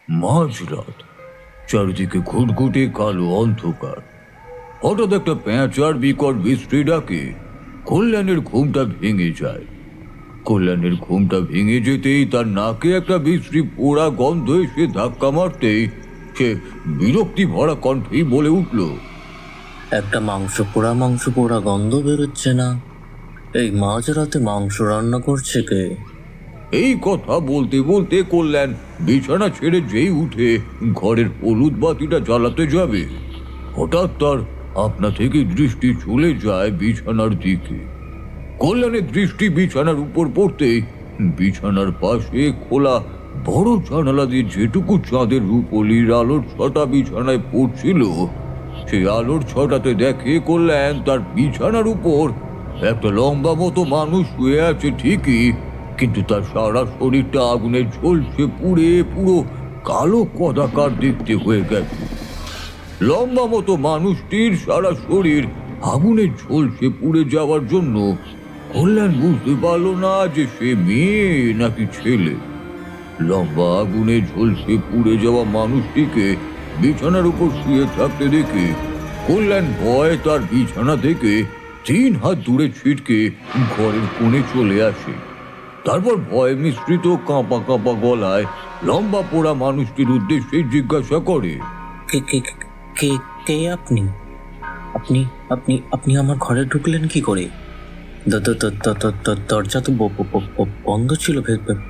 মাঝরাত, চারিদিকে ঘুটঘুটে কালো অন্ধকার। হঠাৎ একটা পেঁচার বিকট বৃষ্টি ডাকে কল্যাণের ঘুমটা ভেঙে যায়। কল্যাণের ঘুমটা ভেঙে যেতেই তার নাকে একটা বিশ্রী পোড়া গন্ধ এসে ধাক্কা মারতেই সে বিরক্তি ভরা কণ্ঠেই বলে উঠল, একটা মাংস পোড়া গন্ধ বেরোচ্ছে না? এই মাঝরাতে মাংস রান্না করছে কে? এই কথা বলতে বলতে কল্যাণ বিছানা ছেড়ে যেই উঠে ঘরের হলুদ বাতিটা জ্বালাতে যাবে, হঠাৎ তার আপনা থেকে দৃষ্টি চলে যায় বিছানার দিকে। কল্যাণের দৃষ্টি বিছানার উপর পড়তেই বিছানার পাশে খোলা বড় জানালা দিয়ে যেটুকু চাঁদের রূপলির আলোর ছটা বিছানায় পড়ছিল, সেই আলোর ছটাতে দেখে কল্যাণ তার বিছানার উপর একটা লম্বা মতো মানুষ শুয়ে আছে ঠিকই, কিন্তু তার সারা শরীরটা আগুনে ঝলসে পুড়ে পুরো কালো কদাকার দেখতে হয়ে গেছে। লম্বা মতো মানুষটির সারা শরীর আগুনে ঝলসে পুড়ে যাওয়ার জন্য কল্যাণ বুঝতে পারল না যে সে মেয়ে নাকি ছেলে। লম্বা আগুনে ঝলসে পুড়ে যাওয়া মানুষটিকে বিছানার উপর শুয়ে থাকতে দেখে কল্যাণ ভয়ে তার বিছানা থেকে 3 হাত দূরে ছিটকে ঘরের কোণে চলে আসে। তারপর ভয় মিশ্রিত কাঁপা কাঁপা গলায় লম্বা পোড়া মানুষটির উদ্দেশ্যে জিজ্ঞাসা করে, কে কে কে কে আপনি? আপনি আপনি আপনি আমার ঘরে ঢুকলেন কি করে? দরজা তো বন্ধ ছিল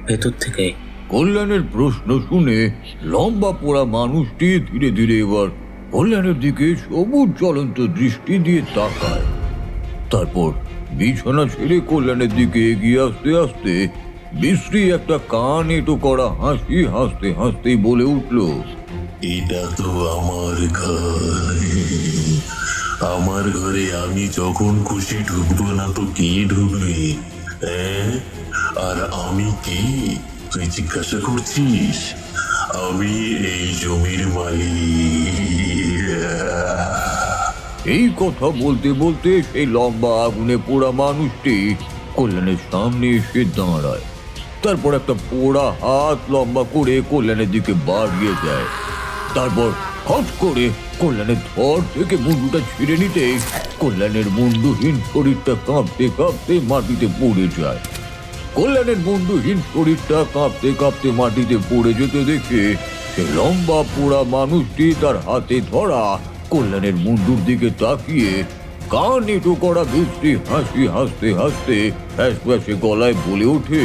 ভেতর থেকে। কল্যাণের প্রশ্ন শুনে লম্বা পোড়া মানুষটি ধীরে ধীরে এবার কল্যাণের দিকে সবুজ জ্বলন্ত দৃষ্টি দিয়ে তাকায়। তারপর বিছানা ছেড়ে কল্যাণের দিকে এগিয়ে আসতে আসতে বিশ্রী একটা কান এঁটো করা হাসি হাসতে হাসতেই বলে উঠল, এটা তো আমার ঘর। আমার ঘরে আমি যখন খুশি ঢুকবো না তো কে ঢুকবে? হ্যাঁ, আর আমি কে তুই জিজ্ঞাসা করছিস? আমি এই জমির মালিক। এই কথা বলতে বলতে সেই লম্বা আগুনে পোড়া মানুষটি কল্যাণের সামনে এসে দাঁড়ায়। তারপর একটা পোড়া হাত লম্বা করে কল্যাণের দিকে বাড়িয়ে দেয়। তারপর হট করে কল্যাণের ধর থেকে মুন্ডুটা ছিঁড়ে নিতে কল্যাণের মুন্ডুহীন শরীরটা কাঁপতে কাঁপতে মাটিতে পড়ে যায়। কল্যাণের মুন্ডুহীন শরীরটা কাঁপতে কাঁপতে মাটিতে পড়ে যেতে দেখে সে লম্বা পোড়া মানুষটি তার হাতে ধরা কল্যাণের মুন্ডুর দিকে তাকিয়ে কান এঁটো করা বিশ্রী হাসি হাসতে হাসতে ফ্যাসফ্যাসে গলায় বলে ওঠে,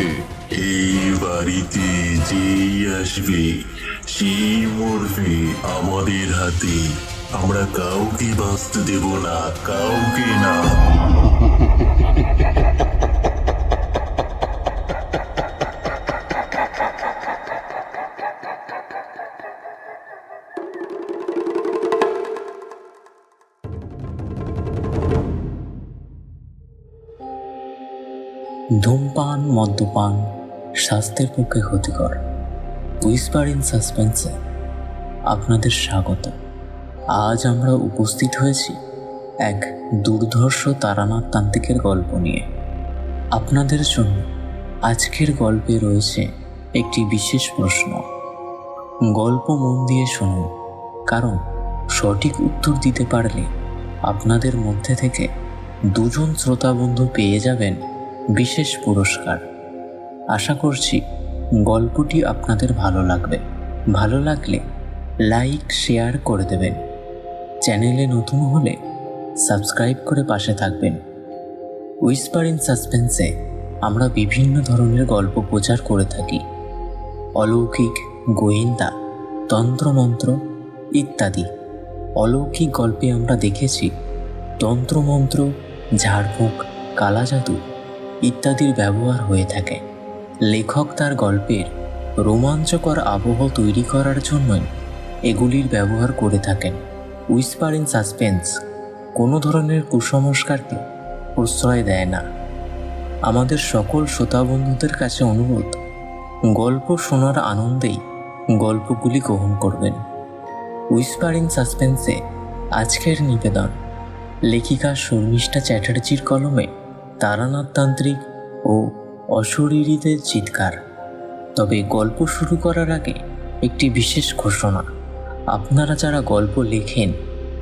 এই বাড়িতে যেই আসবে সেই মরবে আমাদের হাতে। আমরা কাউকে বাঁচতে দেব না, কাউকে না। ধূমপান মদ্যপান স্বাস্থ্যের পক্ষে ক্ষতিকর। হুইসপার ইন সাসপেন্সে আপনাদের স্বাগত। আজ আমরা উপস্থিত হয়েছি এক দুর্ধর্ষ তারানাথ তান্ত্রিকের গল্প নিয়ে। আপনাদের জন্য আজকের গল্পে রয়েছে একটি বিশেষ প্রশ্ন। গল্প মন দিয়ে শুনুন, কারণ সঠিক উত্তর দিতে পারলে আপনাদের মধ্যে থেকে 2 জন শ্রোতা বন্ধু পেয়ে যাবেন বিশেষ পুরস্কার। আশা করছি গল্পটি আপনাদের ভালো লাগবে। ভালো লাগলে লাইক শেয়ার করে দেবেন। চ্যানেলে নতুন হলে সাবস্ক্রাইব করে পাশে থাকবেন। হুইসপার ইন সাসপেন্সে আমরা বিভিন্ন ধরনের গল্প প্রচার করে থাকি। অলৌকিক, গোয়েন্দা, তন্ত্রমন্ত্র ইত্যাদি। অলৌকিক গল্পে আমরা দেখেছি তন্ত্রমন্ত্র, ঝাড়ফুঁক, কালা জাদু ইত্যাদির ব্যবহার হয়ে থাকে। লেখক তার গল্পের রোমাঞ্চকর আবহ তৈরি করার জন্যই এগুলির ব্যবহার করে থাকেন। হুইসপার ইন সাসপেন্স কোনো ধরনের কুসংস্কারকে প্রশ্রয় দেয় না। আমাদের সকল শ্রোতা বন্ধুদের কাছে অনুরোধ, গল্প শোনার আনন্দেই গল্পগুলি গ্রহণ করবেন। হুইসপার ইন সাসপেন্সে আজকের নিবেদন লেখিকা শর্মিষ্ঠা চ্যাটার্জির কলমে তারানাথ তান্ত্রিক ও অশরীরীদের চিৎকার। তবে গল্প শুরু করার আগে একটি বিশেষ ঘোষণা। আপনারা যারা গল্প লেখেন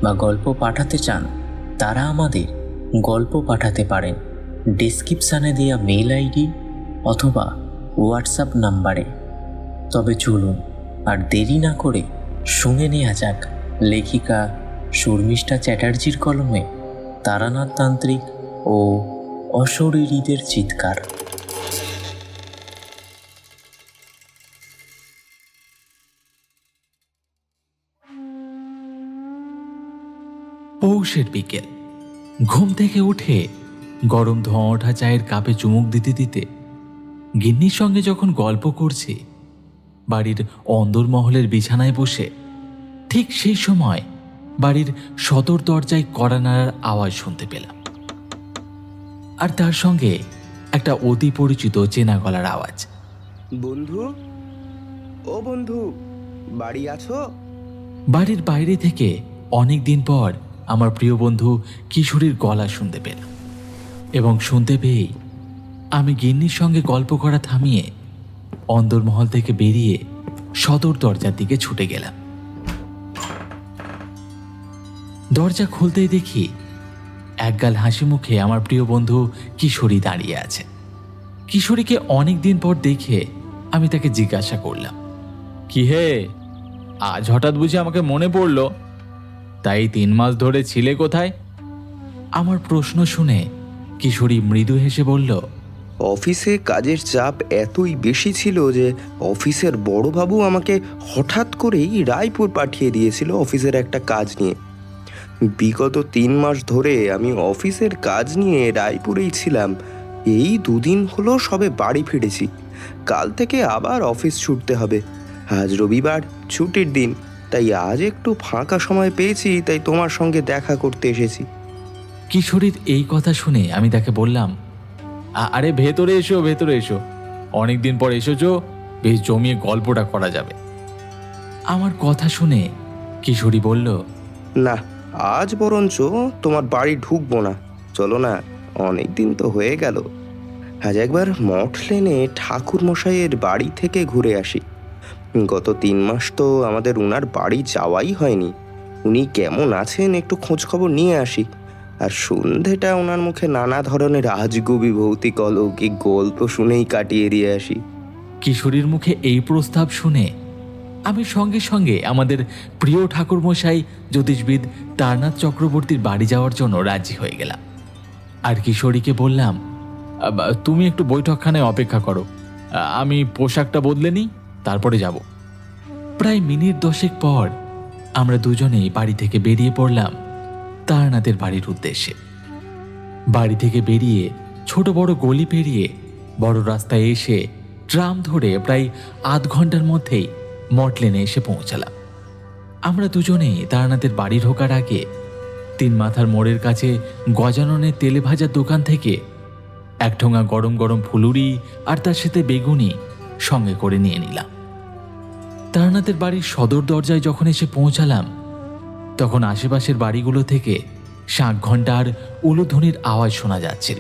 বা গল্প পাঠাতে চান তারা আমাদের গল্প পাঠাতে পারেন ডেসক্রিপশানে দেওয়া মেল আইডি অথবা হোয়াটসঅ্যাপ নাম্বারে। তবে চলুন আর দেরি না করে শুনে নেওয়া যাক লেখিকা শর্মিষ্ঠা চ্যাটার্জির কলমে তারানাথ তান্ত্রিক ও অশরীরীদের চিৎকার। পৌষের বিকেল। ঘুম থেকে উঠে গরম ধোঁয়া ওঠা চায়ের কাপে চুমুক দিতে দিতে গিন্নির সঙ্গে যখন গল্প করছি বাড়ির অন্দরমহলের বিছানায় বসে, ঠিক সেই সময় বাড়ির সদর দরজায় কড়া নাড়ার আওয়াজ শুনতে পেলাম। আর তার সঙ্গে একটা অতি পরিচিত চেনা গলার আওয়াজ। বন্ধু, ও বন্ধু, বাড়ি আছো? বাড়ির বাইরে থেকে অনেক দিন পর আমার প্রিয় বন্ধু কিশোরীর গলা শুনতে পেলাম, এবং শুনতে পেয়েই আমি গিন্নির সঙ্গে গল্প করা থামিয়ে অন্দরমহল থেকে বেরিয়ে সদর দরজার দিকে ছুটে গেলাম। দরজা খুলতেই দেখি একগাল হাসি মুখে আমার প্রিয় বন্ধু কিশোরী দাঁড়িয়ে আছে। কিশোরীকে অনেক দিন পর দেখে আমি তাকে জিজ্ঞাসা করলাম, কি হে, আজ হঠাৎ বুঝি আমাকে মনে পড়লো? তাই 3 মাস ধরে ছিলে কোথায়? আমার প্রশ্ন শুনে কিশোরী মৃদু হেসে বলল, অফিসে কাজের চাপ এতই বেশি ছিল যে অফিসের বড়বাবু আমাকে হঠাৎ করেই রায়পুর পাঠিয়ে দিয়েছিল অফিসের একটা কাজ নিয়ে। বিগত 3 মাস ধরে আমি অফিসের কাজ নিয়ে রায়পুরেই ছিলাম। এই 2 দিন হলো সবে বাড়ি ফিরেছি। কাল থেকে আবার অফিস ছুটতে হবে। আজ রবিবার, ছুটির দিন, তাই আজ একটু ফাঁকা সময় পেয়েছি, তাই তোমার সঙ্গে দেখা করতে এসেছি। কিশোরীর এই কথা শুনে আমি তাকে বললাম, আরে ভেতরে এসো, ভেতরে এসো, অনেকদিন পর এসেছো, বেশ জমিয়ে গল্পটা করা যাবে। আমার কথা শুনে কিশোরী বলল, না, আজ বরঞ্চ তোমার বাড়ি ঢুকবো না, চলো না, অনেক দিন তো হয়ে গেল। আজ একবার মঠ লেনে ঠাকুর মশাইয়ের বাড়ি থেকে ঘুরে আসি। গত 3 মাস তো আমাদের উনার বাড়ি যাওয়াই হয়নি। উনি কেমন আছেন একটু খোঁজ খবর নিয়ে আসি। আর সন্ধেটা ওনার মুখে নানা ধরনের আজগুবি ভৌতিক অলৌকিক গল্প শুনেই কাটিয়ে দিয়ে আসি। কিশোরীর মুখে এই প্রস্তাব শুনে আমি সঙ্গে সঙ্গে আমাদের প্রিয় ঠাকুরমশাই জ্যোতিষবিদ তারানাথ চক্রবর্তীর বাড়ি যাওয়ার জন্য রাজি হয়ে গেলাম। আর কিশোরীকে বললাম, তুমি একটু বৈঠকখানায় অপেক্ষা করো, আমি পোশাকটা বদলে নিই, তারপরে যাব। প্রায় মিনিট 10 পর আমরা দুজনেই বাড়ি থেকে বেরিয়ে পড়লাম তারানাথের বাড়ির উদ্দেশ্যে। বাড়ি থেকে বেরিয়ে ছোট বড় গলি পেরিয়ে বড় রাস্তায় এসে ট্রাম ধরে প্রায় আধ ঘন্টার মধ্যেই মঠ লেনে এসে পৌঁছালাম। আমরা দুজনেই তারানাথের বাড়ি ঢোকার আগে 3 মাথার মোড়ের কাছে গজাননের তেলে ভাজার দোকান থেকে 1 ঠোঙা গরম গরম ফুলুরি আর তার সাথে বেগুনি সঙ্গে করে নিয়ে নিলাম। তারানাথের বাড়ির সদর দরজায় যখন এসে পৌঁছালাম তখন আশেপাশের বাড়িগুলো থেকে শাঁখ ঘণ্টার উলুধ্বনির আওয়াজ শোনা যাচ্ছিল।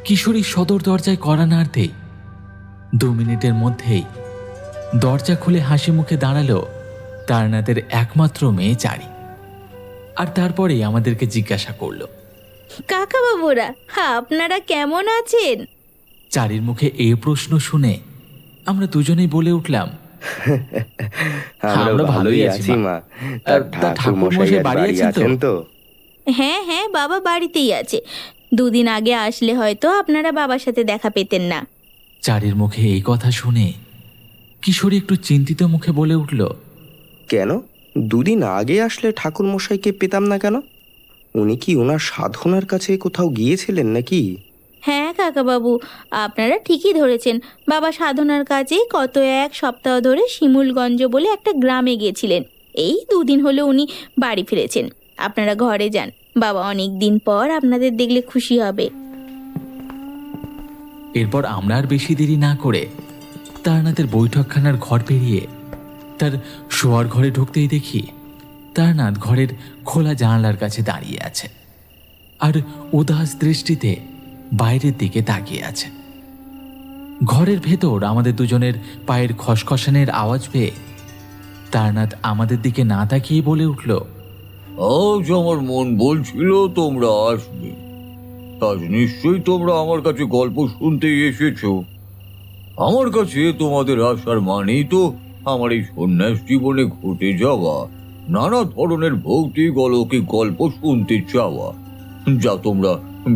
কিশোরী সদর দরজায় কড়া নাড়তেই 2 মিনিটের মধ্যেই দরজা খুলে হাসি মুখে দাঁড়ালো তারানাথের একমাত্র মেয়ে চারি। আর তারপরেই আমাদেরকে জিজ্ঞাসা করলো, কাকা বাবুরা, আপনারা কেমন আছেন? চারির মুখে এই প্রশ্ন শুনে আমরা দুজনেই বলে উঠলাম, আমরা ভালোই আছি মা। তা ঠাকুরমশাই বাড়ি আছেন তো? হ্যাঁ হ্যাঁ, বাবা বাড়িতেই আছে। 2 দিন আগে আসলে হয়তো আপনারা বাবার সাথে দেখা পেতেন না। চারির মুখে এই কথা শুনে কিশোরী একটু চিন্তিত মুখে বলে উঠল, কেন 2 দিন আগে আসলে ঠাকুরমশাইকে পেতাম না কেন? উনি কি ওনার সাধনার কাছে কোথাও গিয়েছিলেন নাকি? হ্যাঁ কাকাবাবু, আপনারা ঠিকই ধরেছেন। বাবা সাধনার কাজে গত 1 সপ্তাহ ধরে শিমুলগঞ্জ বলে একটা গ্রামে গিয়েছিলেন। এই 2 দিন হলো উনি বাড়ি ফিরেছেন। আপনারা ঘরে যান, বাবা অনেক দিন পর আপনাদের দেখলে খুশি হবে। এরপর আমরা আর বেশি দেরি না করে তারানাথের বৈঠকখানার ঘর পেরিয়ে তার শোয়ার ঘরে ঢুকতেই দেখি তারানাথ ঘরের খোলা জানালার কাছে দাঁড়িয়ে আছে আর উদাস দৃষ্টিতে বাইরের দিকে তাকিয়ে আছে। ঘরের ভেতর আমাদের দুজনের পায়ের খসখসানের আওয়াজ পেয়ে তারনাথ আমাদের দিকে না তাকিয়ে বলে উঠল, আজ আমার মন বলছিল তোমরা আসবে। আজ নিশ্চয়ই তোমরা আমার কাছে গল্প শুনতেই এসেছো। আমার কাছে তোমাদের আসার মানেই তো আমার এই সন্ন্যাস জীবনে ঘটে যাওয়া নানা ধরনের ভৌতিক অলৌকিক গল্প শুনতে চাওয়া, যা তোমরা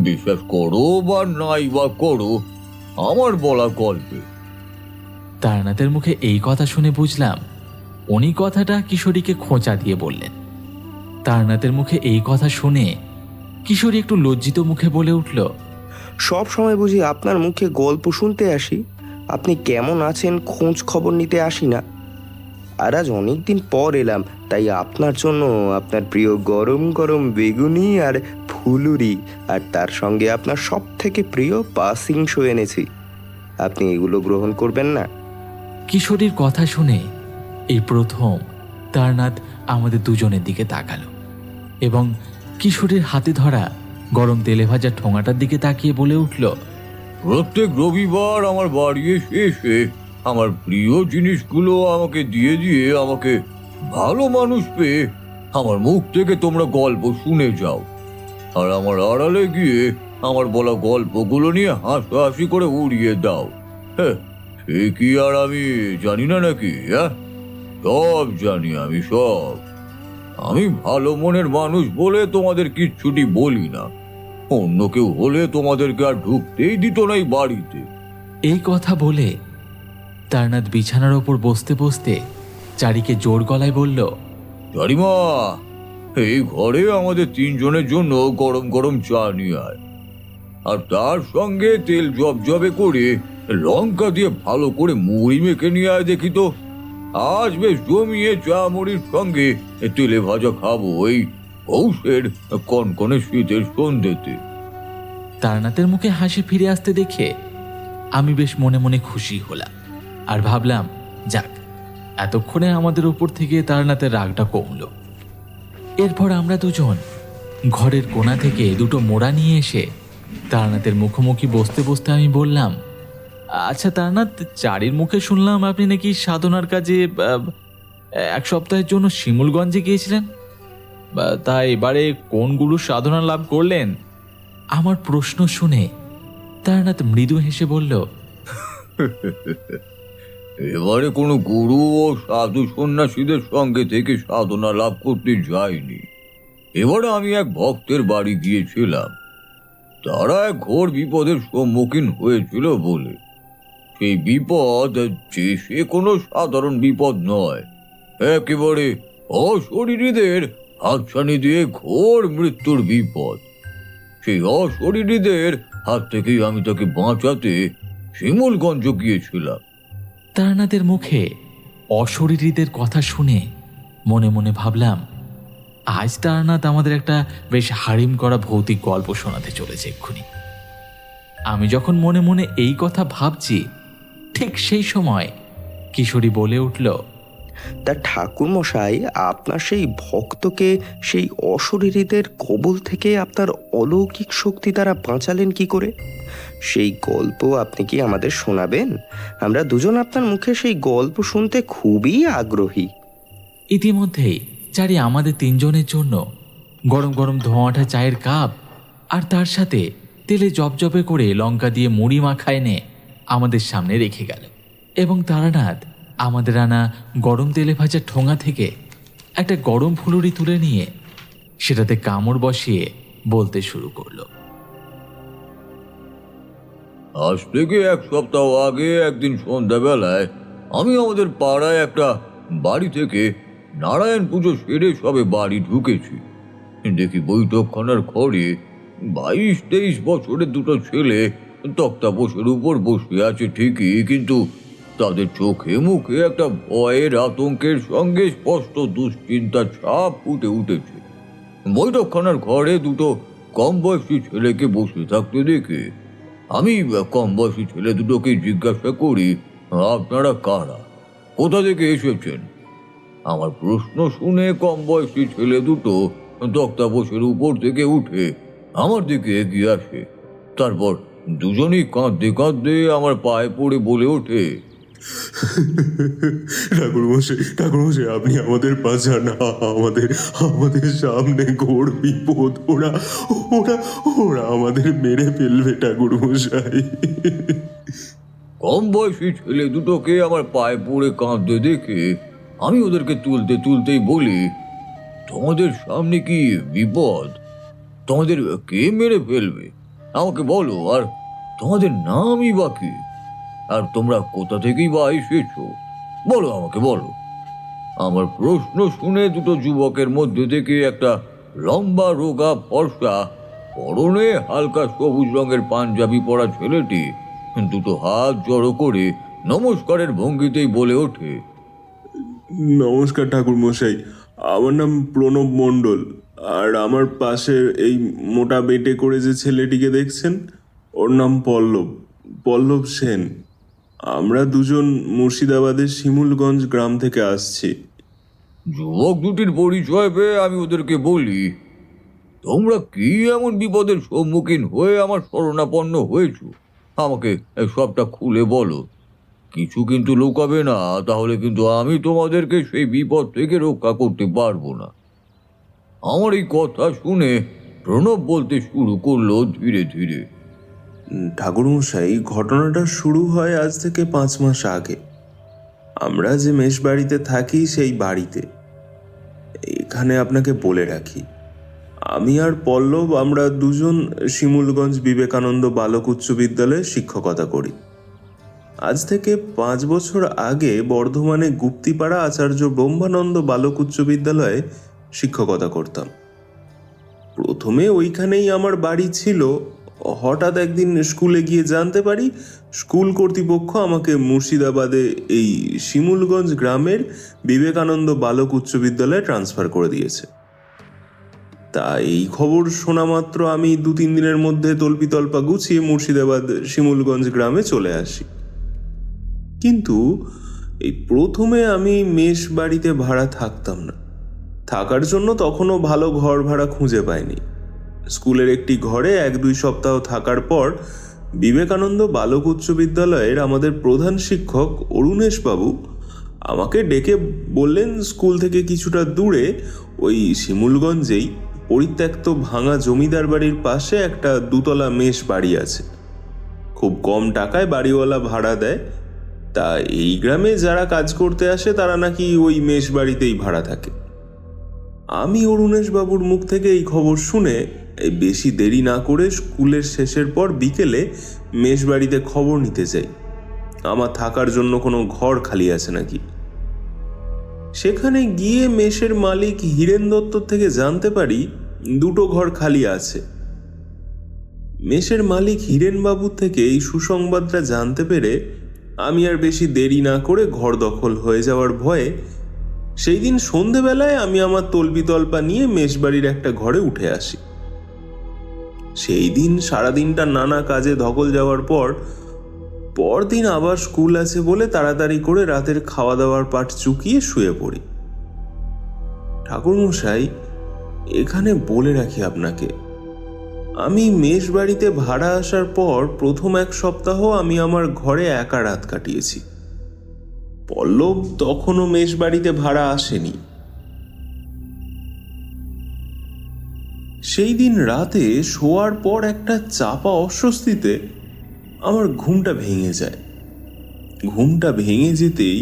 বিশ্বাস করো বা নাই বা করো আমার বলা গল্পে। তারনাথের মুখে এই কথা শুনে বুঝলাম উনি কথাটা কিশোরীকে খোঁচা দিয়ে বললেন। তারনাথের মুখে এই কথা শুনে কিশোরী একটু লজ্জিত মুখে বলে উঠল, সব সময় বুঝি আপনার মুখে গল্প শুনতে আসি, আপনি কেমন আছেন খোঁজ খবর নিতে আসি না। আর আজ অনেকদিন পর এলাম, তাই আপনার জন্য আপনার প্রিয় গরম গরম বেগুনি আর ফুলুরি, আর তার সঙ্গে আপনার সব থেকে প্রিয় পাসিংশো এনেছি। আপনি এগুলো গ্রহণ করবেন না? কিশোরীর কথা শুনে এই প্রথম তারনাথ আমাদের দুজনের দিকে তাকালো এবং কিশোরীর হাতে ধরা গরম তেলে ভাজা ঠোঙাটার দিকে তাকিয়ে বলে উঠল, প্রত্যেক রবিবার আমার বাড়ি এসে আমার প্রিয় জিনিসগুলো আমাকে দিয়ে দিয়ে আমাকে ভালো মানুষ পেয়ে আমার মুখ থেকে তোমরা গল্প শুনে যাও, আর আমার আড়ালে গিয়ে আমার বলা গল্পগুলো নিয়ে হাসাহাসি করে উড়িয়ে দাও। হ্যাঁ, সে কি আর আমি জানি না নাকি? হ্যাঁ, সব জানি আমি, সব। আমি ভালো মনের মানুষ বলে তোমাদের কিচ্ছুটি বলি না। অন্য কেউ হলে তোমাদেরকে আর ঢুকতেই দিত না এই বাড়িতে। এই কথা বলে তারনাথ বিছানার ওপর বসতে বসতে চারিকে জোর গলায় বলল, চারিমা, এই ঘরে আমাদের তিনজনের জন্য গরম গরম চা নিয়ে আয়, আর তার সঙ্গে তেল জবজবে করে লঙ্কা দিয়ে ভালো করে মুড়ি মেখে নিয়ে আয় দেখি তো। আজ বেশ জমিয়ে চা মুড়ির সঙ্গে তেলে ভাজা খাবো এই পৌষের কনকনে শীতের সন্ধ্যেতে। তারনাথের মুখে হাসি ফিরে আসতে দেখে আমি বেশ মনে মনে খুশি হলাম আর ভাবলাম, যাক, এতক্ষণে আমাদের উপর থেকে তারনাথের রাগটা কমল। এরপর আমরা দুজন ঘরের কোণা থেকে দুটো মোড়া নিয়ে এসে তারনাথের মুখোমুখি বসতে বসতে আমি বললাম, আচ্ছা তারনাথ, চারির মুখে শুনলাম আপনি নাকি সাধনার কাজে এক সপ্তাহের জন্য শিমুলগঞ্জে গিয়েছিলেন। তা এবারে কোন গুরুর সাধনা লাভ করলেন? আমার প্রশ্ন শুনে তারনাথ মৃদু হেসে বলল, এবারে কোনো গুরু ও সাধু সন্ন্যাসীদের সঙ্গে থেকে সাধনা লাভ করতে যাইনি। এবারে আমি এক ভক্তের বাড়ি গিয়েছিলাম। তারা এক ঘোর বিপদের সম্মুখীন হয়েছিল বলে। সেই বিপদ যে সে কোনো সাধারণ বিপদ নয়, একেবারে অশরীরীদের হাতছানি দিয়ে ঘোর মৃত্যুর বিপদ। সেই অশরীরীদের হাত থেকেই আমি তাকে বাঁচাতে শিমুলগঞ্জ গিয়েছিলাম। তারনাথের মুখে অশরীরীদের কথা শুনে মনে মনে ভাবলাম, আজ তারনাথ আমাদের একটা বেশ হারিম করা ভৌতিক গল্প শোনাতে চলেছে এক্ষুনি। আমি যখন মনে মনে এই কথা ভাবছি, ঠিক সেই সময় কিশোরী বলে উঠল, তা ঠাকুরমশাই, আপনার সেই ভক্তকে সেই অশরীরীদের কবল থেকে আপনার অলৌকিক শক্তি দ্বারা বাঁচালেন কি করে? সেই গল্প আপনি কি আমাদের শোনাবেন? আমরা দুজন আপনার মুখে সেই গল্প শুনতে খুবই আগ্রহী। ইতিমধ্যেই চারি আমাদের তিনজনের জন্য গরম গরম ধোঁয়াটা চায়ের কাপ আর তার সাথে তেলে জবজবে করে লঙ্কা দিয়ে মুড়ি মাখা এনে আমাদের সামনে রেখে গেল এবং তারানাথ আমাদের আনা গরম তেলে ভাজা ঠোঙা থেকে একটা গরম ফুলুরি তুলে নিয়ে সেটাতে কামড় বসিয়ে বলতে শুরু করলো, আজ থেকে এক সপ্তাহ আগে একদিন সন্ধ্যাবেলায় আমি আমাদের পাড়ায় একটা বাড়ি থেকে নারায়ণ পুজো সেরে সবে বাড়ি ঢুকেছি। দেখি বৈঠকখানার ঘরে 22-23 বছরের দুটো ছেলে তক্তাপোষের উপর বসে আছে ঠিকই, কিন্তু তাদের চোখে মুখে একটা ভয়ের আতঙ্কের সঙ্গে স্পষ্ট দুশ্চিন্তা ছাপ ফুটে উঠেছে। বৈঠকখানার ঘরে দুটো কম বয়সী ছেলেকে বসে থাকতে দেখে আমি কম বয়সী ছেলে দুটোকে জিজ্ঞাসা করি, আপনারা কারা, কোথা থেকে এসেছেন? আমার প্রশ্ন শুনে কম বয়সী ছেলে দুটো তক্তাপোষের উপর থেকে উঠে আমার দিকে এগিয়ে আসে। তারপর দুজনেই কাঁদতে কাঁদতে আমার পায়ে পড়ে বলে ওঠে, ঠাকুরমশাই আপনি আমাদের বাঁচান, আমাদের আমাদের সামনে ঘোর বিপদ, ওরা ওরা ওরা আমাদের মেরে ফেলবে ঠাকুরমশাই। কম বয়সী ছেলে দুটোকে আমার পায়ে পড়ে কাঁদতে দেখে আমি ওদেরকে তুলতে তুলতেই বলি, তোমাদের সামনে কি বিপদ? তোমাদের কে মেরে ফেলবে আমাকে বলো, আর তোমাদের নামই বা কি? আর তোমরা কোথা থেকেই বা এসেছো বলো, আমাকে বলো। আমার প্রশ্ন শুনে দুটো যুবকের মধ্যে থেকে একটা লম্বা রোগা ফর্সা পরনে হালকা সবুজ রঙের পাঞ্জাবি পরা ছেলেটি দুটো হাত জড়ো করে নমস্কারের ভঙ্গিতেই বলে ওঠে, নমস্কার ঠাকুরমশাই, আমার নাম প্রণব মণ্ডল, আর আমার পাশে এই মোটা বেটে করে যে ছেলেটিকে দেখছেন ওর নাম পল্লব সেন। আমরা দুজন মুর্শিদাবাদের শিমুলগঞ্জ গ্রাম থেকে আসছি। যুবক দুটির পরিচয় পেয়ে আমি ওদেরকে বলি, তোমরা কি এমন বিপদের সম্মুখীন হয়ে আমার শরণাপন্ন হয়েছ? আমাকে সবটা খুলে বলো। কিছু কিন্তু লুকাবে না, তাহলে কিন্তু আমি তোমাদেরকে সেই বিপদ থেকে রক্ষা করতে পারবো না। আমার এই কথা শুনে প্রণব বলতে শুরু করলো ধীরে ধীরে, ঠাকুরমশাই, ঘটনাটা শুরু হয় আজ থেকে 5 মাস আগে। আমরা যে মেষ বাড়িতে থাকি সেই বাড়িতে। এখানে আপনাকে বলে রাখি, আমি আর পল্লব আমরা দুজন শিমুলগঞ্জ বিবেকানন্দ বালক উচ্চ বিদ্যালয়ে শিক্ষকতা করি। আজ থেকে 5 বছর আগে বর্ধমানে গুপ্তিপাড়া আচার্য ব্রহ্মানন্দ বালক উচ্চ বিদ্যালয়ে শিক্ষকতা করতাম। প্রথমে ওইখানেই আমার বাড়ি ছিল। হঠাৎ একদিন স্কুলে গিয়ে জানতে পারি স্কুল কর্তৃপক্ষ আমাকে মুর্শিদাবাদে এই শিমুলগঞ্জ গ্রামের বিবেকানন্দ বালক উচ্চ বিদ্যালয়ে ট্রান্সফার করে দিয়েছে। তা এই খবর শোনা মাত্র আমি 2-3 দিনের মধ্যে তল্পিতল্পা গুছিয়ে মুর্শিদাবাদ শিমুলগঞ্জ গ্রামে চলে আসি। কিন্তু এই প্রথমে আমি মেষ বাড়িতে ভাড়া থাকতাম না। থাকার জন্য তখনও ভালো ঘর ভাড়া খুঁজে পাইনি। স্কুলের একটি ঘরে 1-2 সপ্তাহ থাকার পর বিবেকানন্দ বালক উচ্চ বিদ্যালয়ের আমাদের প্রধান শিক্ষক অরুণেশবাবু আমাকে ডেকে বললেন, স্কুল থেকে কিছুটা দূরে ওই শিমুলগঞ্জেই পরিত্যক্ত ভাঙা জমিদার বাড়ির পাশে একটা 2তলা মেষ বাড়ি আছে। খুব কম টাকায় বাড়িওয়ালা ভাড়া দেয়। তা এই গ্রামে যারা কাজ করতে আসে তারা নাকি ওই মেষ বাড়িতেই ভাড়া থাকে। আমি অরুণেশবাবুর মুখ থেকে এই খবর শুনে বেশি দেরি না করে স্কুলের শেষের পর বিকেলে মেষ বাড়িতে খবর নিতে যাই আমার থাকার জন্য কোনো ঘর খালি আছে নাকি। সেখানে গিয়ে মেষের মালিক হীরেন দত্তর থেকে জানতে পারি 2টো ঘর খালি আছে। মেষের মালিক হীরেনবাবুর থেকে এই সুসংবাদটা জানতে পেরে আমি আর বেশি দেরি না করে ঘর দখল হয়ে যাওয়ার ভয়ে সেই দিন সন্ধেবেলায় আমি আমার তল্পিতল্পা নিয়ে মেষবাড়ির একটা ঘরে উঠে আসি। সেই দিন সারাদিনটা নানা কাজে ধকল যাওয়ার পরদিন আবার স্কুল আছে বলে তাড়াতাড়ি করে রাতের খাওয়া দাওয়ার পাট চুকিয়ে শুয়ে পড়ি। ঠাকুরমশাই, এখানে বলে রাখি আপনাকে, আমি মেষ বাড়িতে ভাড়া আসার পর প্রথম 1 সপ্তাহ আমি আমার ঘরে একা রাত কাটিয়েছি। পল্লব তখনও মেষ বাড়িতে ভাড়া আসেনি। সেই দিন রাতে শোয়ার পর একটা চাপা অস্বস্তিতে আমার ঘুমটা ভেঙে যায়। ঘুমটা ভেঙে যেতেই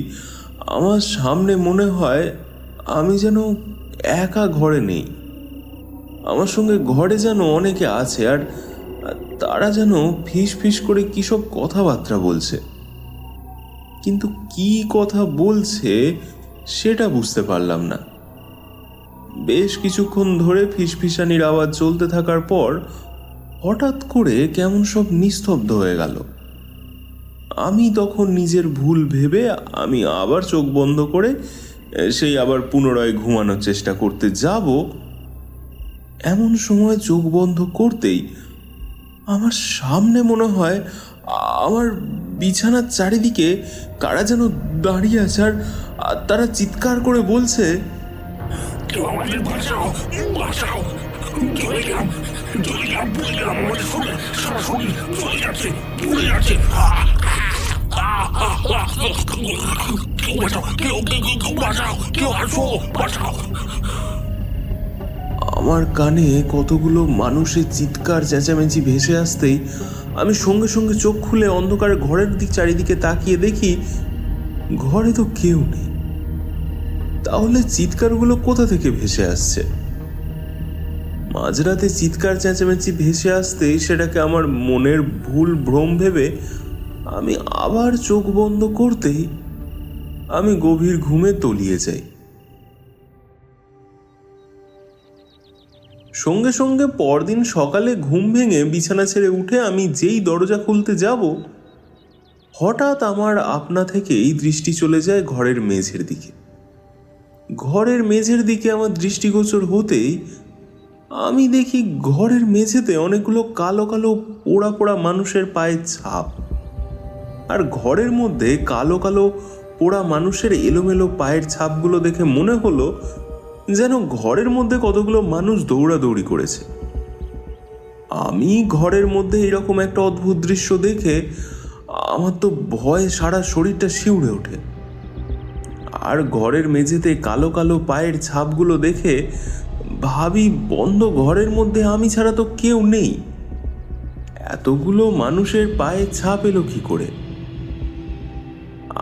আমার সামনে মনে হয় আমি যেন একা ঘরে নেই। আমার সঙ্গে ঘরে যেন অনেকে আছে, আর তারা যেন ফিস ফিস করে কী সব কথাবার্তা বলছে। কিন্তু কি কথা বলছে সেটা বুঝতে পারলাম না। বেশ কিছুক্ষণ ধরে ফিসফিসানির আওয়াজ চলতে থাকার পর হঠাৎ করে কেমন সব নিস্তব্ধ হয়ে গেল। আমি তখন নিজের ভুল ভেবে আমি আবার চোখ বন্ধ করে সেই আবার পুনরায় ঘুমানোর চেষ্টা করতে যাব। এমন সময় চোখ বন্ধ করতেই আমার সামনে মনে হয় আমার বিছানার চারিদিকে কারা যেন দাঁড়িয়ে আছে, আর তারা চিৎকার করে বলছে, কেউ আমাদের বাঁচাও, বাঁচাও, আমার কানে কতগুলো মানুষের চিৎকার চেঁচামেচি ভেসে আসতেই আমি সঙ্গে সঙ্গে চোখ খুলে অন্ধকার ঘরের চারিদিকে তাকিয়ে দেখি ঘরে তো কেউ নেই। তাহলে চিৎকারগুলো কোথা থেকে ভেসে আসছে? মাঝরাতে চিৎকার চেঁচামেচি ভেসে আসতেই সেটাকে আমার মনের ভুল ভ্রম ভেবে আমি আবার চোখ বন্ধ করতেই আমি গভীর ঘুমে তলিয়ে যাই। সঙ্গে সঙ্গে পরদিন সকালে ঘুম ভেঙে বিছানা ছেড়ে উঠে আমি যেই দরজা খুলতে যাব, হঠাৎ আমার আপনা থেকেই দৃষ্টি চলে যায় ঘরের মেঝের দিকে। ঘরের মেঝের দিকে আমার দৃষ্টিগোচর হতেই আমি দেখি ঘরের মেঝেতে অনেকগুলো কালো কালো পোড়া পোড়া মানুষের পায়ের ছাপ। আর ঘরের মধ্যে কালো কালো পোড়া মানুষের এলোমেলো পায়ের ছাপগুলো দেখে মনে হলো যেন ঘরের মধ্যে কতগুলো মানুষ দৌড়াদৌড়ি করেছে। আমি ঘরের মধ্যে এরকম একটা অদ্ভুত দৃশ্য দেখে আমার তো ভয়ে সারা শরীরটা শিউরে ওঠে। আর ঘরের মেঝেতে কালো কালো পায়ের ছাপগুলো দেখে ভাবি, বন্ধ ঘরের মধ্যে আমি ছাড়া তো কেউ নেই, এতগুলো মানুষের পায়ের ছাপ এলো কি করে?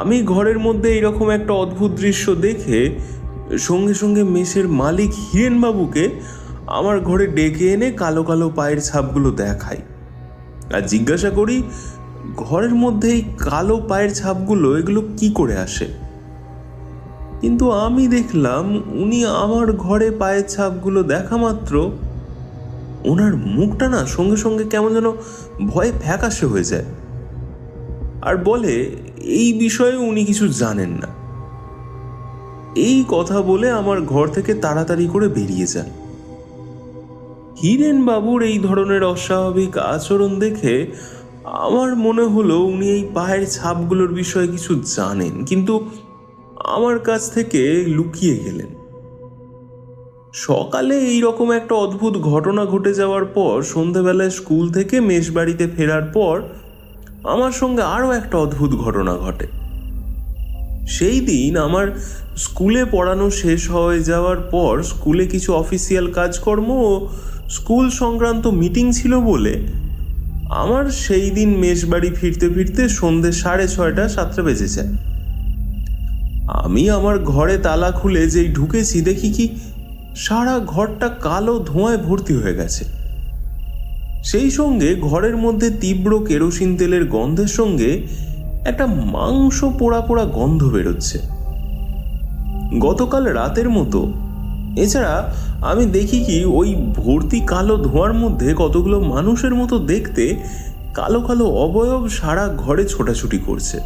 আমি ঘরের মধ্যে এইরকম একটা অদ্ভুত দৃশ্য দেখে সঙ্গে সঙ্গে মেসের মালিক হিরেনবাবুকে আমার ঘরে ডেকে এনে কালো কালো পায়ের ছাপগুলো দেখাই আর জিজ্ঞাসা করি ঘরের মধ্যে এই কালো পায়ের ছাপগুলো এগুলো কি করে আসে। কিন্তু আমি দেখলাম উনি আমার ঘরে পায়ের ছাপগুলো দেখা মাত্র ওনার মুখটা না সঙ্গে সঙ্গে কেমন যেন ভয়ে ফ্যাকাশে হয়ে যায় আর বলে এই বিষয়ে উনি কিছু জানেন না। এই কথা বলে আমার ঘর থেকে তাড়াতাড়ি করে বেরিয়ে যান। হিরেন বাবুর এই ধরনের অস্বাভাবিক আচরণ দেখে আমার মনে হলো উনি এই পায়ের ছাপগুলোর বিষয়ে কিছু জানেন, কিন্তু আমার কাছ থেকে লুকিয়ে গেলেন। সকালে এইরকম একটা অদ্ভুত ঘটনা ঘটে যাওয়ার পর সন্ধেবেলায় স্কুল থেকে মেশবাড়িতে ফেরার পর আমার সঙ্গে আরও একটা অদ্ভুত ঘটনা ঘটে। সেই দিন আমার স্কুলে পড়ানো শেষ হয়ে যাওয়ার পর স্কুলে কিছু অফিসিয়াল কাজকর্ম ও স্কুল সংক্রান্ত মিটিং ছিল বলে আমার সেই দিন মেশবাড়ি ফিরতে ফিরতে সন্ধে 6:30 7টা বেজে যায়। আমি আমার ঘরে তালা খুলে যেই ঢুকেছি দেখি কি সারা ঘরটা কালো ধোঁয়ায় ভর্তি হয়ে গেছে। সেই সঙ্গে ঘরের মধ্যে তীব্র কেরোসিন তেলের গন্ধের সঙ্গে একটা মাংস পোড়া পোড়া গন্ধ বেরোচ্ছে গতকাল রাতের মতো। এছাড়া আমি দেখি কি ওই ভর্তি কালো ধোঁয়ার মধ্যে কতগুলো মানুষের মতো দেখতে কালো কালো অবয়ব সারা ঘরে ছোটাছুটি করছে।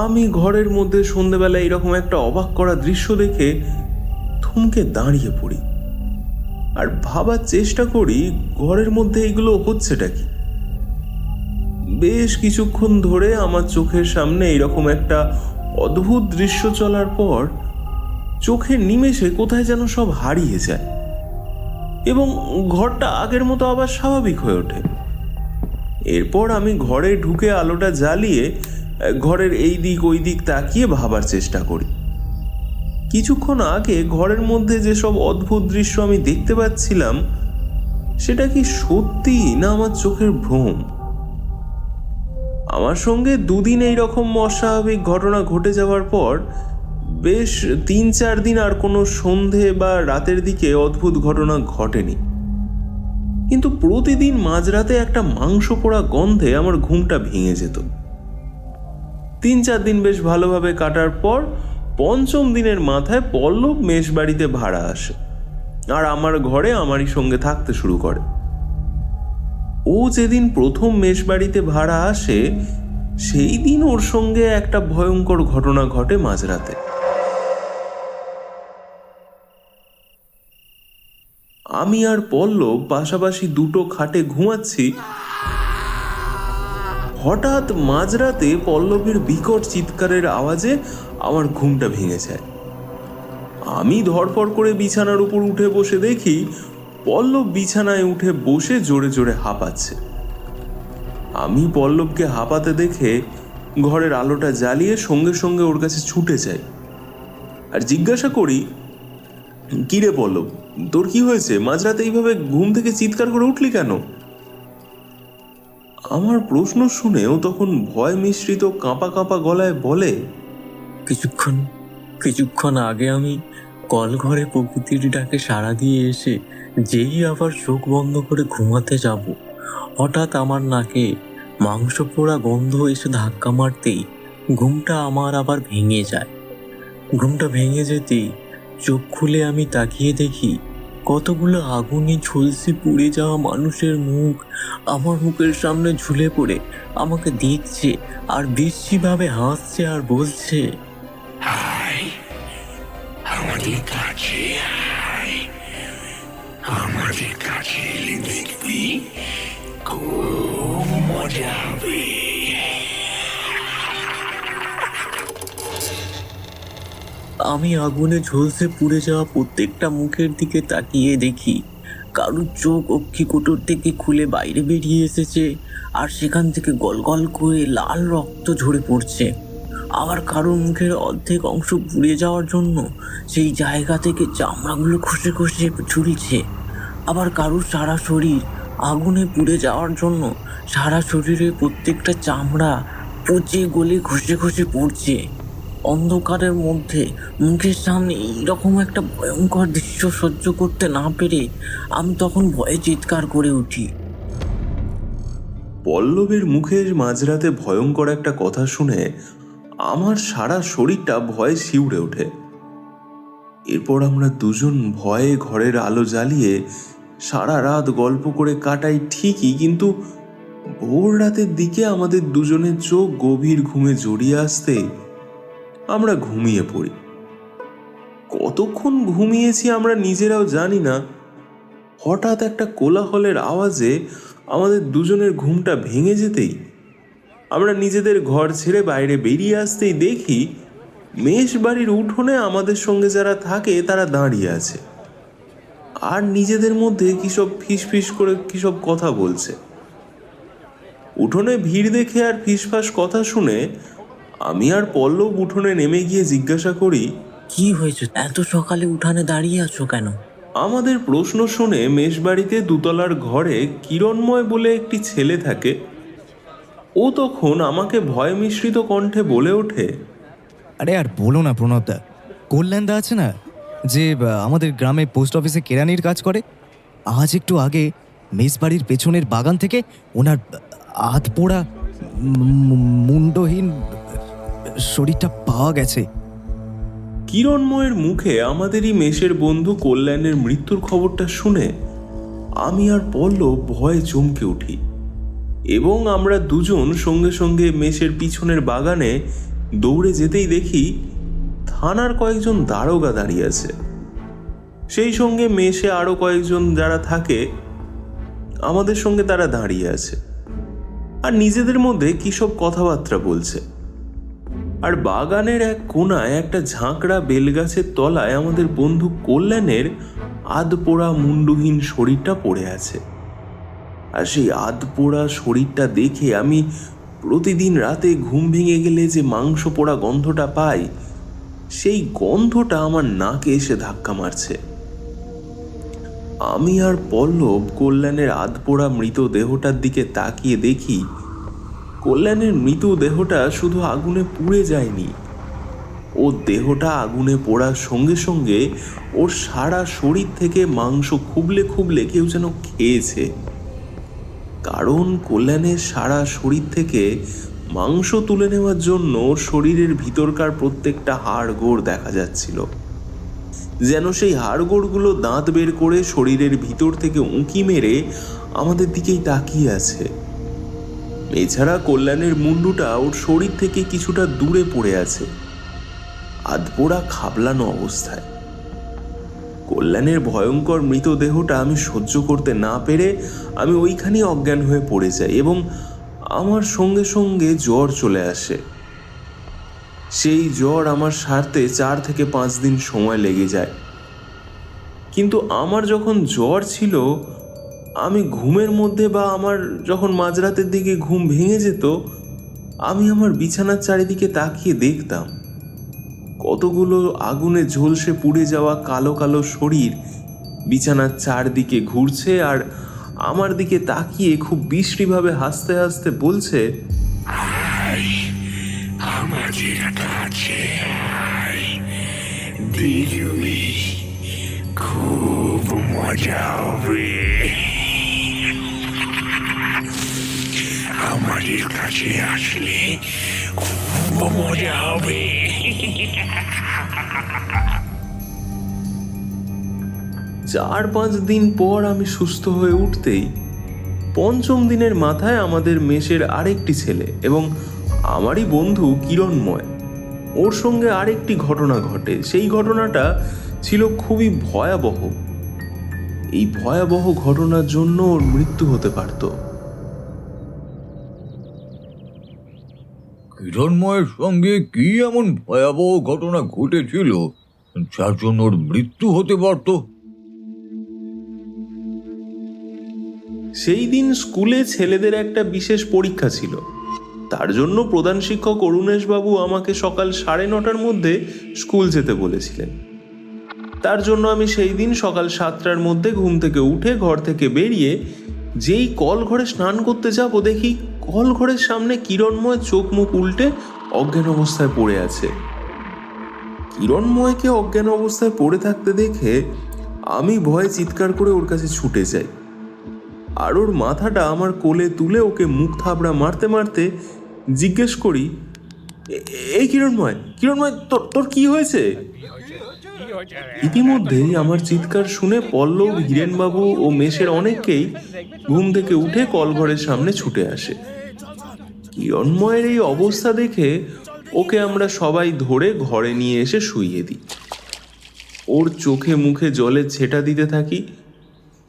আমি ঘরের মধ্যে সন্ধ্যেবেলায় এরকম একটা অবাক করা দৃশ্য দেখে থমকে দাঁড়িয়ে পড়ি আর ভাবার চেষ্টা করি ঘরের মধ্যে এগুলো হচ্ছেটা কি। বেশ কিছুক্ষণ ধরে আমার চোখের সামনে এরকম একটা অদ্ভুত দৃশ্য চলার পর চোখের নিমেষে কোথায় যেন সব হারিয়ে যায় এবং ঘরটা আগের মতো আবার স্বাভাবিক হয়ে ওঠে। এরপর আমি ঘরে ঢুকে আলোটা জ্বালিয়ে ঘরের এই দিক ওই দিক তাকিয়ে ভাবার চেষ্টা করি কিছুক্ষণ আগে ঘরের মধ্যে যেসব অদ্ভুত দৃশ্য আমি দেখতে পাচ্ছিলাম সেটা কি সত্যি না আমার চোখের ভ্রম। আমার সঙ্গে দুদিন এইরকম অস্বাভাবিক ঘটনা ঘটে যাওয়ার পর বেশ 3-4 দিন আর কোনো সন্ধে বা রাতের দিকে অদ্ভুত ঘটনা ঘটেনি, কিন্তু প্রতিদিন মাঝরাতে একটা মাংস পোড়া গন্ধে আমার ঘুমটা ভেঙে যেত। 3-4 দিন বেশ ভালোভাবে কাটার পর 5ম দিনের মাথায় পল্লব মেশবাড়িতে ভাড়া আসে আর আমার ঘরে আমারই সঙ্গে থাকতে শুরু করে। ও যেদিন প্রথম মেশবাড়িতে ভাড়া আসে সেই দিন ওর সঙ্গে একটা ভয়ঙ্কর ঘটনা ঘটে মাঝরাতে। আমি আর পল্লব পাশাপাশি দুটো খাটে ঘুমাচ্ছি, হঠাৎ মাঝরাতে পল্লবের বিকট চিৎকারের আওয়াজে আমার ঘুমটা ভেঙে যায়। আমি ধরফর করে বিছানার উপর উঠে বসে দেখি পল্লব বিছানায় উঠে বসে জোরে জোরে হাঁপাচ্ছে। আমি পল্লবকে হাঁপাতে দেখে ঘরের আলোটা জ্বালিয়ে সঙ্গে সঙ্গে ওর কাছে ছুটে যাই আর জিজ্ঞাসা করি, কি রে পল্লব, তোর কি হয়েছে? মাঝরাতে এইভাবে ঘুম থেকে চিৎকার করে উঠলি কেন? আমার প্রশ্ন শুনেও তখন ভয় মিশ্রিত কাঁপা কাঁপা গলায় বলে, কিছুক্ষণ আগে আমি কল ঘরে প্রকৃতির ডাকে সাড়া দিয়ে এসে যেই আবার চোখ বন্ধ করে ঘুমাতে যাব, হঠাৎ আমার নাকে মাংস পোড়া গন্ধ এসে ধাক্কা মারতেই ঘুমটা আমার আবার ভেঙে যায়। ঘুমটা ভেঙে যেতেই চোখ খুলে আমি তাকিয়ে দেখি কতগুলো আগুনে ঝলসে পুড়ে যাওয়া মানুষের মুখ আমার মুখের সামনে ঝুলে পড়ে আমাকে দেখছে আর বিশ্রীভাবে হাসছে আর বলছে, আমাদের কাছে আয়, আমাদের কাছে এলে দেখবি খুব মজা হবে। আমি আগুনে ঝলসে পুড়ে যাওয়া প্রত্যেকটা মুখের দিকে তাকিয়ে দেখি কারুর চোখ অক্ষিকোটর থেকে খুলে বাইরে বেরিয়ে এসেছে আর সেখান থেকে গলগল করে লাল রক্ত ঝরে পড়ছে। আবার কারোর মুখের অর্ধেক অংশ পুড়ে যাওয়ার জন্য সেই জায়গা থেকে চামড়াগুলো খসে খসে ঝুলছে। আবার কারোর সারা শরীর আগুনে পুড়ে যাওয়ার জন্য সারা শরীরে প্রত্যেকটা চামড়া পচে গলে খসে খসে পড়ছে। অন্ধকারের মধ্যে মুখের সামনে এইরকম একটা ভয়ঙ্কর দৃশ্য সহ্য করতে না পেরে আমি তখন ভয়ে চিৎকার করে উঠি। পল্লবের মুখের মাঝরাতে ভয়ঙ্কর একটা কথা শুনে আমার সারা শরীরটা ভয়ে শিউরে ওঠে। এরপর আমরা দুজন ভয়ে ঘরের আলো জ্বালিয়ে সারা রাত গল্প করে কাটাই ঠিকই, কিন্তু ভোর রাতের দিকে আমাদের দুজনের চোখ গভীর ঘুমে জড়িয়ে আসতে আমরা ঘুমিয়ে পড়ি। কতক্ষণ ঘুমিয়েছি আমরা নিজেরাও জানি না। হঠাৎ একটা কোলাহলের আওয়াজে আমাদের দুজনের ঘুমটা ভেঙে যেতেই আমরা নিজেদের ঘর ছেড়ে বাইরে বেরিয়ে আসতেই দেখি মেষ বাড়ির উঠোনে আমাদের সঙ্গে যারা থাকে তারা দাঁড়িয়ে আছে আর নিজেদের মধ্যে কিসব ফিসফিস করে কিসব কথা বলছে। উঠোনে ভিড় দেখে আর ফিসফাস কথা শুনে আমি আর পল্লব উঠোনে নেমে গিয়ে জিজ্ঞাসা করি, কি হয়েছে, এত সকালে উঠানে দাঁড়িয়ে আছো কেন? আমাদের প্রশ্ন শুনে মেষবাড়িতে দোতলার ঘরে কিরণময় বলে একটি ছেলে থাকে। ও তখন আমাকে ভয় মিশ্রিত কণ্ঠে বলে ওঠে, আরে আর বলো না প্রণবদা, কল্যাণদা আছে না, যে আমাদের গ্রামে পোস্ট অফিসে কেরানির কাজ করে, আজ একটু আগে মেষবাড়ির পেছনের বাগান থেকে ওনার হাত পোড়া মুন্ডহীন শরীরটা পাওয়া গেছে। কিরণময়ের মুখে আমাদেরই মেষের বন্ধু কল্যাণের মৃত্যুর খবরটা শুনে আমি আর পল্লব ভয়ে চমকে উঠি এবং আমরা দুজন সঙ্গে সঙ্গে মেষের পিছনের বাগানে দৌড়ে যেতেই দেখি থানার কয়েকজন দারোগা দাঁড়িয়ে আছে। সেই সঙ্গে মেষে আরো কয়েকজন যারা থাকে আমাদের সঙ্গে তারা দাঁড়িয়ে আছে আর নিজেদের মধ্যে কি সব কথাবার্তা বলছে। আর বাগানের এক কোনায় একটা ঝাঁকড়া বেলগাছের তলায় আমাদের বন্ধু কল্যাণের আধপোড়া মুন্ডহীন শরীরটা পড়ে আছে। আর সেই আধপোড়া শরীরটা দেখে আমি প্রতিদিন রাতে ঘুম ভেঙে গেলে যে মাংস পোড়া গন্ধটা পাই, সেই গন্ধটা আমার নাকে এসে ধাক্কা মারছে। আমি আর পল্লব কল্যাণের আধপোড়া মৃতদেহটার দিকে তাকিয়ে দেখি কল্যাণের মৃতদেহটা শুধু আগুনে পুড়ে যায়নি, ওর দেহটা আগুনে পোড়ার সঙ্গে সঙ্গে ওর সারা শরীর থেকে মাংস খুবলে খুবলে কেউ যেন খেয়েছে। কারণ কল্যাণের সারা শরীর থেকে মাংস তুলে নেওয়ার জন্য ওর শরীরের ভিতরকার প্রত্যেকটা হাড়গোড় দেখা যাচ্ছিল, যেন সেই হাড়গোড়গুলো দাঁত বের করে শরীরের ভিতর থেকে উঁকি মেরে আমাদের দিকেই তাকিয়ে আছে। এছাড়া কল্যাণের মুন্ডুটা ওর শরীর থেকে কিছুটা দূরে পড়ে আছে, আধপোড়া খাবলানো অবস্থায়। কল্যাণের ভয়ঙ্কর মৃতদেহটা আমি সহ্য করতে না পেরে আমি ওইখানেই অজ্ঞান হয়ে পড়ে যাই এবং আমার সঙ্গে সঙ্গে জ্বর চলে আসে। সেই জ্বর আমার সারতে 4 থেকে 5 দিন সময় লেগে যায়। কিন্তু আমার যখন জ্বর ছিল, আমি ঘুমের মধ্যে বা আমার যখন মাঝরাতের দিকে ঘুম ভেঙে যেত, আমি আমার বিছানার চারিদিকে তাকিয়ে দেখতাম কতগুলো আগুনে ঝলসে পুড়ে যাওয়া কালো কালো শরীর বিছানার চারদিকে ঘুরছে আর আমার দিকে তাকিয়ে খুব বিশ্রীভাবে হাসতে হাসতে বলছে, আমাদের কাছে আয়, দেখবি খুব মজা হবে। আমাদের কাছে আসলে খুব মজা হবে। 4-5 দিন পর আমি সুস্থ হয়ে উঠতেই 5ম দিনের মাথায় আমাদের মেসের আরেকটি ছেলে এবং আমারই বন্ধু কিরণময়, ওর সঙ্গে আরেকটি ঘটনা ঘটে। সেই ঘটনাটা ছিল খুবই ভয়াবহ। এই ভয়াবহ ঘটনার জন্য ওর মৃত্যু হতে পারত। কিরণময়ের সঙ্গে কি এমন ভয়াবহ ঘটনা ঘটেছিল যার জন্য ওর মৃত্যু হতে পারত? সেই দিন স্কুলে ছেলেদের একটা বিশেষ পরীক্ষা ছিল। তার জন্য প্রধান শিক্ষক অরুণেশবাবু আমাকে সকাল 9:30টার মধ্যে স্কুল যেতে বলেছিলেন। তার জন্য আমি সেই দিন সকাল 7টার মধ্যে ঘুম থেকে উঠে ঘর থেকে বেরিয়ে যেই কল ঘরে স্নান করতে যাব, দেখি কল ঘরের সামনে কিরণময় চোখ মুখ উল্টে অজ্ঞান অবস্থায় পড়ে আছে। কিরণময়কে অজ্ঞান অবস্থায় পড়ে থাকতে দেখে আমি ভয়ে চিৎকার করে ওর কাছে ছুটে যাই আর ওর মাথাটা আমার কোলে তুলে ওকে মুখ থাবড়া মারতে মারতে জিজ্ঞেস করি, এই কিরণময়, কিরণময়, তোর কি হয়েছে? ইতিমধ্যেই আমার চিৎকার শুনে পল্লব, হীরেনবাবু ও মেসের অনেককেই ঘুম থেকে উঠে কলঘরের সামনে ছুটে আসে। কিরণময়ের এই অবস্থা দেখে ওকে আমরা সবাই ধরে ঘরে নিয়ে এসে শুইয়ে দিই। ওর চোখে মুখে জলের ছেটা দিতে থাকি।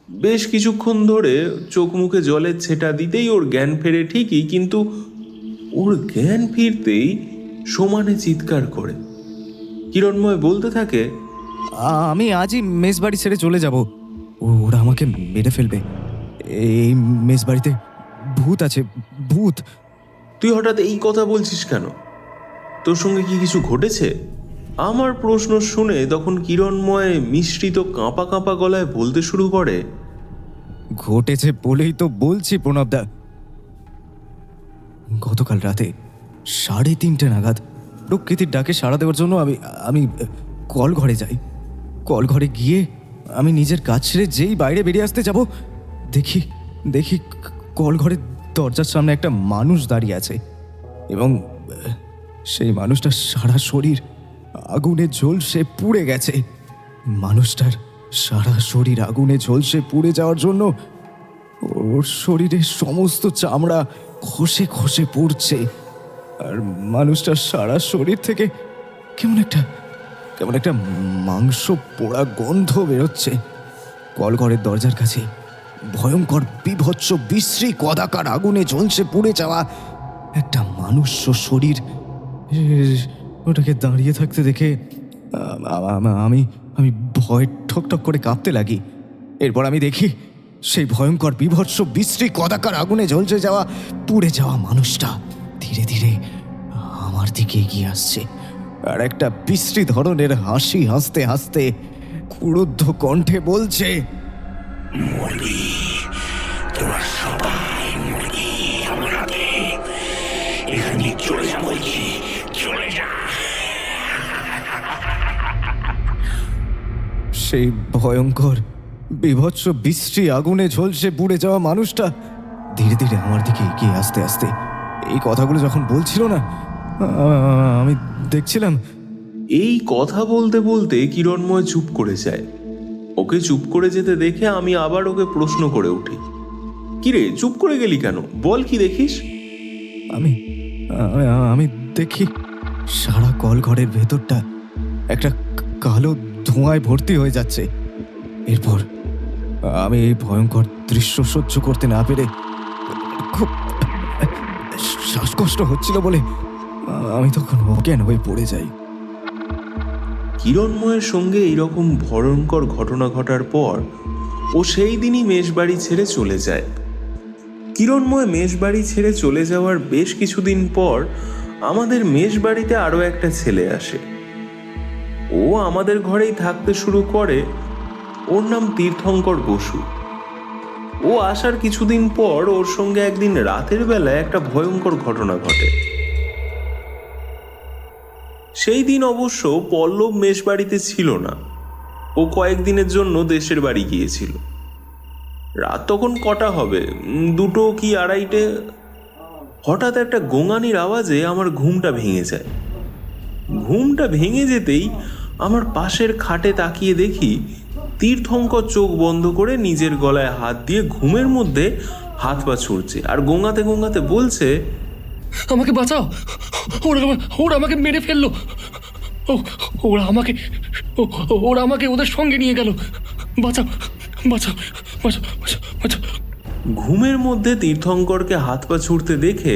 বেশ কিছুক্ষণ ধরে চোখ মুখে জলের ছেটা দিতেই ওর জ্ঞান ফেরে ঠিকই, কিন্তু ওর জ্ঞান ফিরতেই সমানে চিৎকার করে কিরণময় বলতে থাকে, আমি আজই মেস বাড়ি ছেড়ে চলে যাব, ওরা আমাকে মেরে ফেলবে। এই মেস বাড়িতে ভূত আছে, ভূত। তুই হঠাৎ এই কথা বলছিস কেন? তোর সঙ্গে কি কিছু ঘটেছে? আমার প্রশ্ন শুনে তখন কিরণময় মিশ্রিত কাঁপা কাঁপা গলায় বলতে শুরু করে, ঘটেছে বলেই তো বলছি প্রণবদা। গতকাল রাতে 3:30 নাগাদ প্রকৃতির ডাকে সাড়া দেওয়ার জন্য আমি কল ঘরে যাই। কল ঘরে গিয়ে আমি নিজের কাজ ছেড়ে যেই বাইরে বেরিয়ে আসতে যাব, দেখি কল ঘরের দরজার সামনে একটা মানুষ দাঁড়িয়ে আছে এবং সেই মানুষটার সারা শরীর আগুনে ঝলসে পুড়ে গেছে। মানুষটার সারা শরীর আগুনে ঝলসে পুড়ে যাওয়ার জন্য ওর শরীরের সমস্ত চামড়া খসে খসে পড়ছে আর মানুষটার সারা শরীর থেকে কেমন একটা মাংস পোড়া গন্ধ বেরোচ্ছে। কলঘরের দরজার কাছে ভয়ঙ্কর বিভৎস বিশ্রী কদাকার আগুনে ঝলসে পুড়ে যাওয়া একটা মনুষ্য শরীর, ওটাকে দাঁড়িয়ে থাকতে দেখে আমি ভয় ঠকঠক করে কাঁপতে লাগি। এরপর আমি দেখি সেই ভয়ঙ্কর বিভৎস বিশ্রী কদাকার আগুনে ঝলসে যাওয়া পুড়ে যাওয়া মানুষটা ধীরে ধীরে আমার দিকে এগিয়ে আসছে আর একটা বিশ্রী ধরনের হাসি হাসতে হাসতে ক্রুদ্ধ কণ্ঠে বলছে, মরবি, তোরা সবাই মরবি আমার হাতে। এখানে চলে যা বলছি, চলে যা। সেই ভয়ঙ্কর বিভৎস বিশ্রী আগুনে ঝলসে পুড়ে যাওয়া মানুষটা ধীরে ধীরে আমার দিকে এগিয়ে আসতে আসতে এই কথাগুলো যখন বলছিল না, আমি দেখছিলাম। এই কথা বলতে বলতে কিরণময় চুপ করে যায়। ওকে চুপ করে যেতে দেখে আমি আবার ওকে প্রশ্ন করে উঠি, কিরে চুপ করে গেলি কেন? বল কি দেখিস? আমি দেখি সারা কল ঘরের ভেতরটা একটা কালো ধোঁয়ায় ভর্তি হয়ে যাচ্ছে। এরপর আমি এই ভয়ঙ্কর দৃশ্য সহ্য করতে না পেরে খুব শ্বাসকষ্ট হচ্ছিল বলে আমি তখন অজ্ঞান হয়ে পড়ে যাই। কিরণময়ের সঙ্গে এইরকম ভয়ঙ্কর ঘটনা ঘটার পর ও সেই দিনই মেষবাড়ি ছেড়ে চলে যায়। কিরণময় মেষবাড়ি ছেড়ে চলে যাওয়ার বেশ কিছুদিন পর আমাদের মেষবাড়িতে আরও একটা ছেলে আসে। ও আমাদের ঘরেই থাকতে শুরু করে। ওর নাম তীর্থঙ্কর বসু। ও আসার কিছুদিন পর ওর সঙ্গে একদিন রাতের বেলায় একটা ভয়ঙ্কর ঘটনা ঘটে। সেই দিন অবশ্য পল্লব মেষবাড়িতে ছিল না। ও কয়েকদিনের জন্য দেশের বাড়ি গিয়েছিল। রাত তখন কটা হবে, 2 কি 2:30। হঠাৎ একটা গোঙানির আওয়াজে আমার ঘুমটা ভেঙে যায়। ঘুমটা ভেঙে যেতেই আমার পাশের খাটে তাকিয়ে দেখি তীর্থঙ্কর চোখ বন্ধ করে নিজের গলায় হাত দিয়ে ঘুমের মধ্যে হাত পা ছুড়ছে আর গোঙাতে গোঙাতে বলছে, আমাকে বাঁচাও, ওরা আমাকে মেরে ফেললো, ওরা আমাকে ওদের সঙ্গে নিয়ে গেল, বাঁচাও বাঁচাও বাঁচাও বাঁচাও। ঘুমের মধ্যে তীর্থঙ্করকে হাত পা ছুড়তে দেখে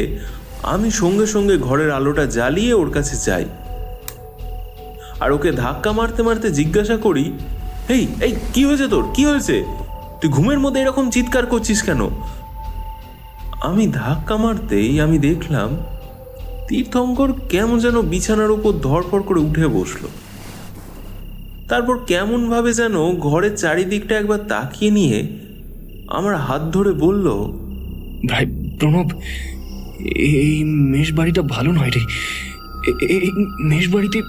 আমি সঙ্গে সঙ্গে ঘরের আলোটা জ্বালিয়ে ওর কাছে যাই আর ওকে ধাক্কা মারতে মারতে জিজ্ঞাসা করি, এই এই কি হয়েছে তোর, কি হয়েছে? তুই ঘুমের মধ্যে এরকম চিৎকার করছিস কেন? আমি ধাক্কা মারতেই আমি দেখলাম তীর্থঙ্কর কেমন যেন বিছানার উপর ধরপড় করে উঠে বসলো। তারপর কেমন ভাবে যেন ঘরের চারিদিকটা একবার তাকিয়ে নিয়ে আমার হাত ধরে বলল, ভাই প্রণব, এই মেষ বাড়িটা ভালো নয় রে। এই মেষ বাড়িতে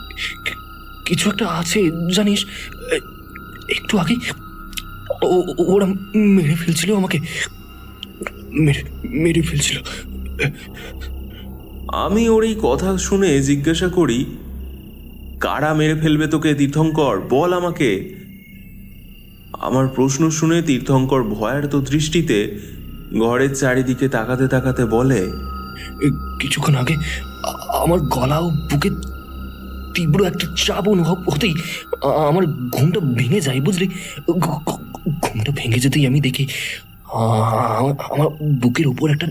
কিছু একটা আছে জানিস। একটু আগে ওরা মেরে ফেলছিল আমাকে, মেরে ফেলছিল। আমি ওর এই কথা শুনে জিজ্ঞাসা করি, কারা মেরে ফেলবে তোকে তীর্থঙ্কর, বল আমাকে। আমার প্রশ্ন শুনে তীর্থঙ্কর ভয়ার্ত দৃষ্টিতে ঘরের চারিদিকে তাকাতে তাকাতে বলে, কিছুক্ষণ আগে আমার গলা ও বুকে তীব্র একটা চাপ অনুভব হতেই আমার ঘুমটা ভেঙে যায়, বুঝলি। ঘুমটা ভেঙে যেতেই আমি দেখি আমার বুকের উপর একটা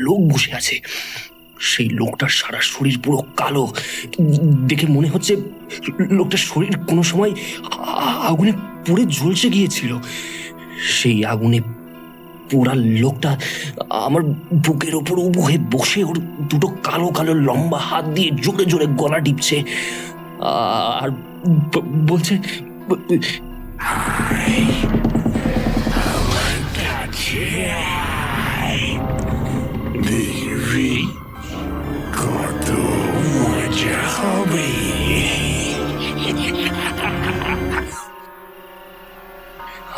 লোক বসে আছে। সেই লোকটার সারা শরীর পুরো কালো, দেখে মনে হচ্ছে লোকটার শরীর কোনো সময় আগুনে পুড়ে জ্বলছে গিয়েছিল। সেই আগুনে পোড়া লোকটা আমার বুকের ওপর উবু হয়ে বসে ওর 2 কালো কালো লম্বা হাত দিয়ে জোরে জোরে গলা টিপছে আর বলছে, কত মজা হবে।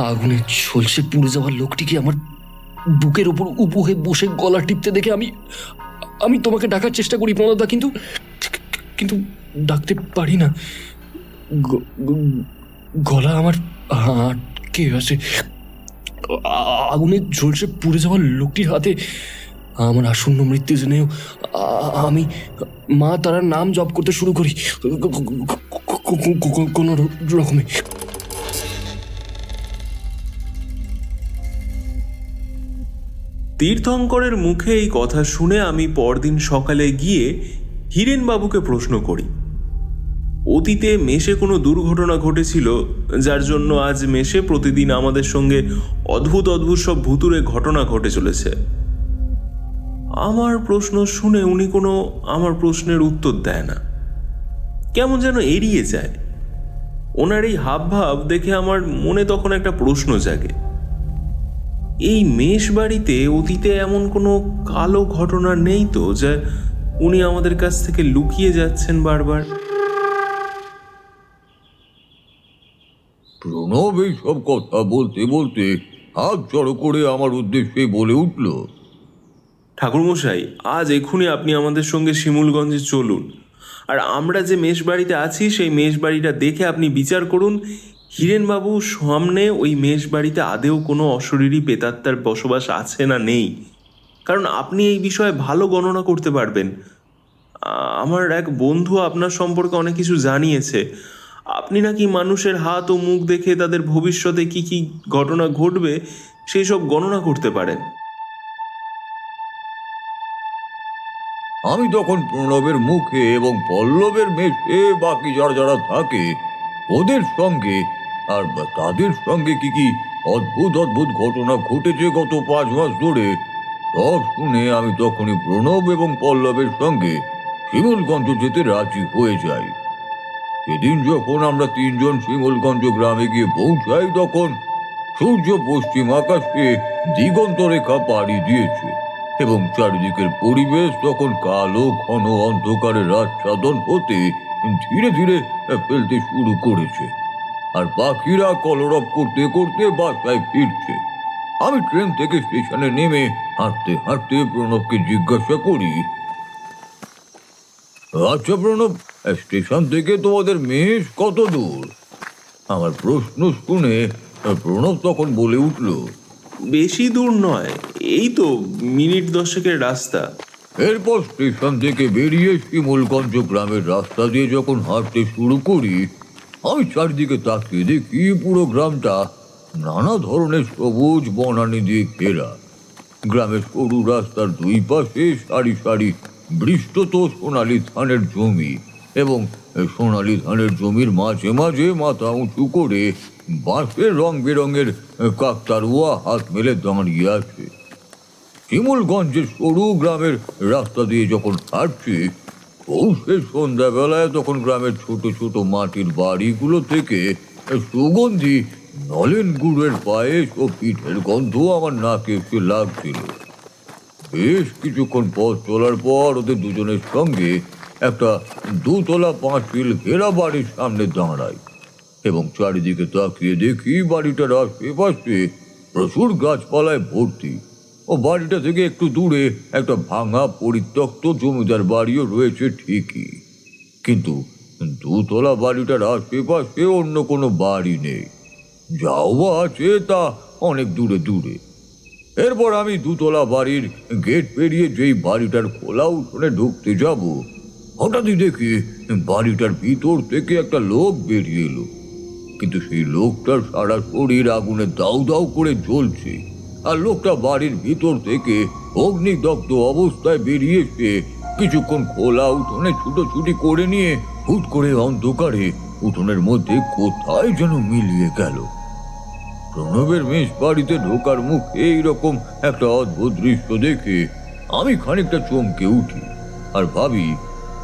আগুনে ঝলসে পুড়ে যাওয়া লোকটিকে আমার বুকের ওপর উবু হয়ে বসে গলা টিপতে দেখে আমি তোমাকে ডাকার চেষ্টা করি প্রণবদা, কিন্তু ডাকতে পারি না। গলা আমার আটকে আছে। আগুনে ঝলসে পুড়ে যাওয়া লোকটির হাতে আমার আসন্ন মৃত্যু জেনেও আমি মা তারার নাম জপ করতে শুরু করি কোনো রকমে। তীর্থঙ্করের মুখে এই কথা শুনে আমি পরদিন সকালে গিয়ে হীরেনবাবুকে প্রশ্ন করি, অতীতে মেষে কোনো দুর্ঘটনা ঘটেছিল যার জন্য আজ মেষে প্রতিদিন আমাদের সঙ্গে অদ্ভুত অদ্ভুত সব ভুতুড়ে ঘটনা ঘটে চলেছে। আমার প্রশ্ন শুনে উনি কোনো আমার প্রশ্নের উত্তর দেয় না, কেমন যেন এড়িয়ে যায়। ওনার এই হাবভাব দেখে আমার মনে তখন একটা প্রশ্ন জাগে, এই মেষ বাড়িতে অতীতে এমন কোনো কালো ঘটনা নেই তো যা উনি আমাদের কাছ থেকে লুকিয়ে যাচ্ছেন বারবার? প্রণব এইসব কথা বলতে বলতে হাত জড়ো করে আমার উদ্দেশ্যে বলে উঠল, ঠাকুরমশাই, আজ এক্ষুনি আপনি আমাদের সঙ্গে শিমুলগঞ্জে চলুন, আর আমরা যে মেষ বাড়িতে আছি সেই মেষ বাড়িটা দেখে আপনি বিচার করুন হীরেনবাবু সামনে ওই মেষ বাড়িতে আদেও কোনো অশরীরী প্রেতাত্মার বসবাস আছে না নেই, কারণ আপনি এই বিষয়ে ভালো গণনা করতে পারবেন। আমার এক বন্ধু আপনার সম্পর্কে অনেক কিছু জানিয়েছে। আপনি নাকি মানুষের হাত ও মুখ দেখে তাদের ভবিষ্যতে কি কি ঘটনা ঘটবে সেই সব গণনা করতে পারেন। আমি তখন প্রণবের মুখে এবং পল্লবের মেশে বাকি যারা যারা থাকে ওদের সঙ্গে আর তাদের সঙ্গে কি কি অদ্ভুত অদ্ভুত ঘটনা ঘটেছে গত 5 মাস ধরে সব শুনে আমি তখনই প্রণব এবং পল্লবের সঙ্গে শিমুলগঞ্জ যেতে রাজি হয়ে যাই। সেদিন যখন আমরা 3 জন শিমুলগঞ্জ গ্রামে গিয়ে পৌঁছাই তখন সূর্য পশ্চিম আকাশে দিগন্ত রেখা পাড়ি দিয়েছে এবং চারিদিকের পরিবেশ তখন কালো ঘন অন্ধকারের আচ্ছাদন হতে ধীরে ধীরে ফেলতে শুরু করেছে আর পাখিরা কলরব করতে করতে বাসায় ফিরছে। আমি ট্রেন থেকে স্টেশনে নেমে হাঁটতে হাঁটতে প্রণবকে জিজ্ঞাসা করি, আচ্ছা প্রণব, স্টেশন থেকে তোমাদের মেষ কত দূর? আমার প্রশ্ন শুনে প্রণব তখন বলে উঠল, বেশি দূর নয়, এই তো মিনিট 10 রাস্তা। এরপর স্টেশন থেকে বেরিয়ে শিমুলগঞ্জ গ্রামের রাস্তা দিয়ে যখন হাঁটতে শুরু করি আমি চারিদিকে তাকিয়ে দেখি পুরো গ্রামটা নানা ধরনের সবুজ বনানী দিয়ে ঘেরা। গ্রামের সরু রাস্তার দুই পাশে সারি সারি বৃষ্টত সোনালী ধানের জমি এবং সোনালী ধানের জমির মাঝে মাঝে মাথা উঁচু করে বাঁশের রং বেরঙের কাকতারুয়া হাত মেলে দাঁড়িয়ে আছে। শিমুলগঞ্জের সরু গ্রামের রাস্তা দিয়ে যখন হাঁটছি পৌষের সন্ধ্যাবেলায় তখন গ্রামের ছোট ছোট মাটির বাড়িগুলো থেকে সুগন্ধি নলেন গুড়ের পায়েস ও পিঠের গন্ধ আমার নাকে এসে লাগছিল। বেশ কিছুক্ষণ পথ চলার পর ওদের দুজনের সঙ্গে একটা 2 তলা পাঁচিল ঘেরা বাড়ির সামনে দাঁড়াই এবং চারিদিকে তাকিয়ে দেখি বাড়িটার আশেপাশে প্রচুর গাছপালায় ভর্তি ও বাড়িটা থেকে একটু দূরে একটা ভাঙা পরিত্যক্ত জমিদার বাড়িও রয়েছে ঠিকই, কিন্তু 2 তলা বাড়িটার আশেপাশে অন্য কোনো বাড়ি নেই, যাও বা আছে তা অনেক দূরে দূরে। এরপর আমি 2 তলা বাড়ির গেট পেরিয়ে যেই বাড়িটার খোলা উঠোনে ঢুকতে যাব হঠাৎই দেখি বাড়িটার ভিতর থেকে একটা লোক বেরিয়ে এলো, কিন্তু সেই লোকটার সারা শরীর আগুনে দাউ দাউ করে জ্বলছে আর লোকটা বাড়ির ভিতর থেকে অগ্নিদগ্ধ অবস্থায় বেরিয়ে এসে কিছুক্ষণ খোলা উঠোনে ছুটোছুটি করে নিয়ে হুট করে অন্ধকারে উঠোনের মধ্যে কোথায় যেন মিলিয়ে গেল। প্রণবের মেষ বাড়িতে ঢোকার মুখে এইরকম একটা অদ্ভুত দৃশ্য দেখে আমি খানিকটা চমকে উঠি আর ভাবি,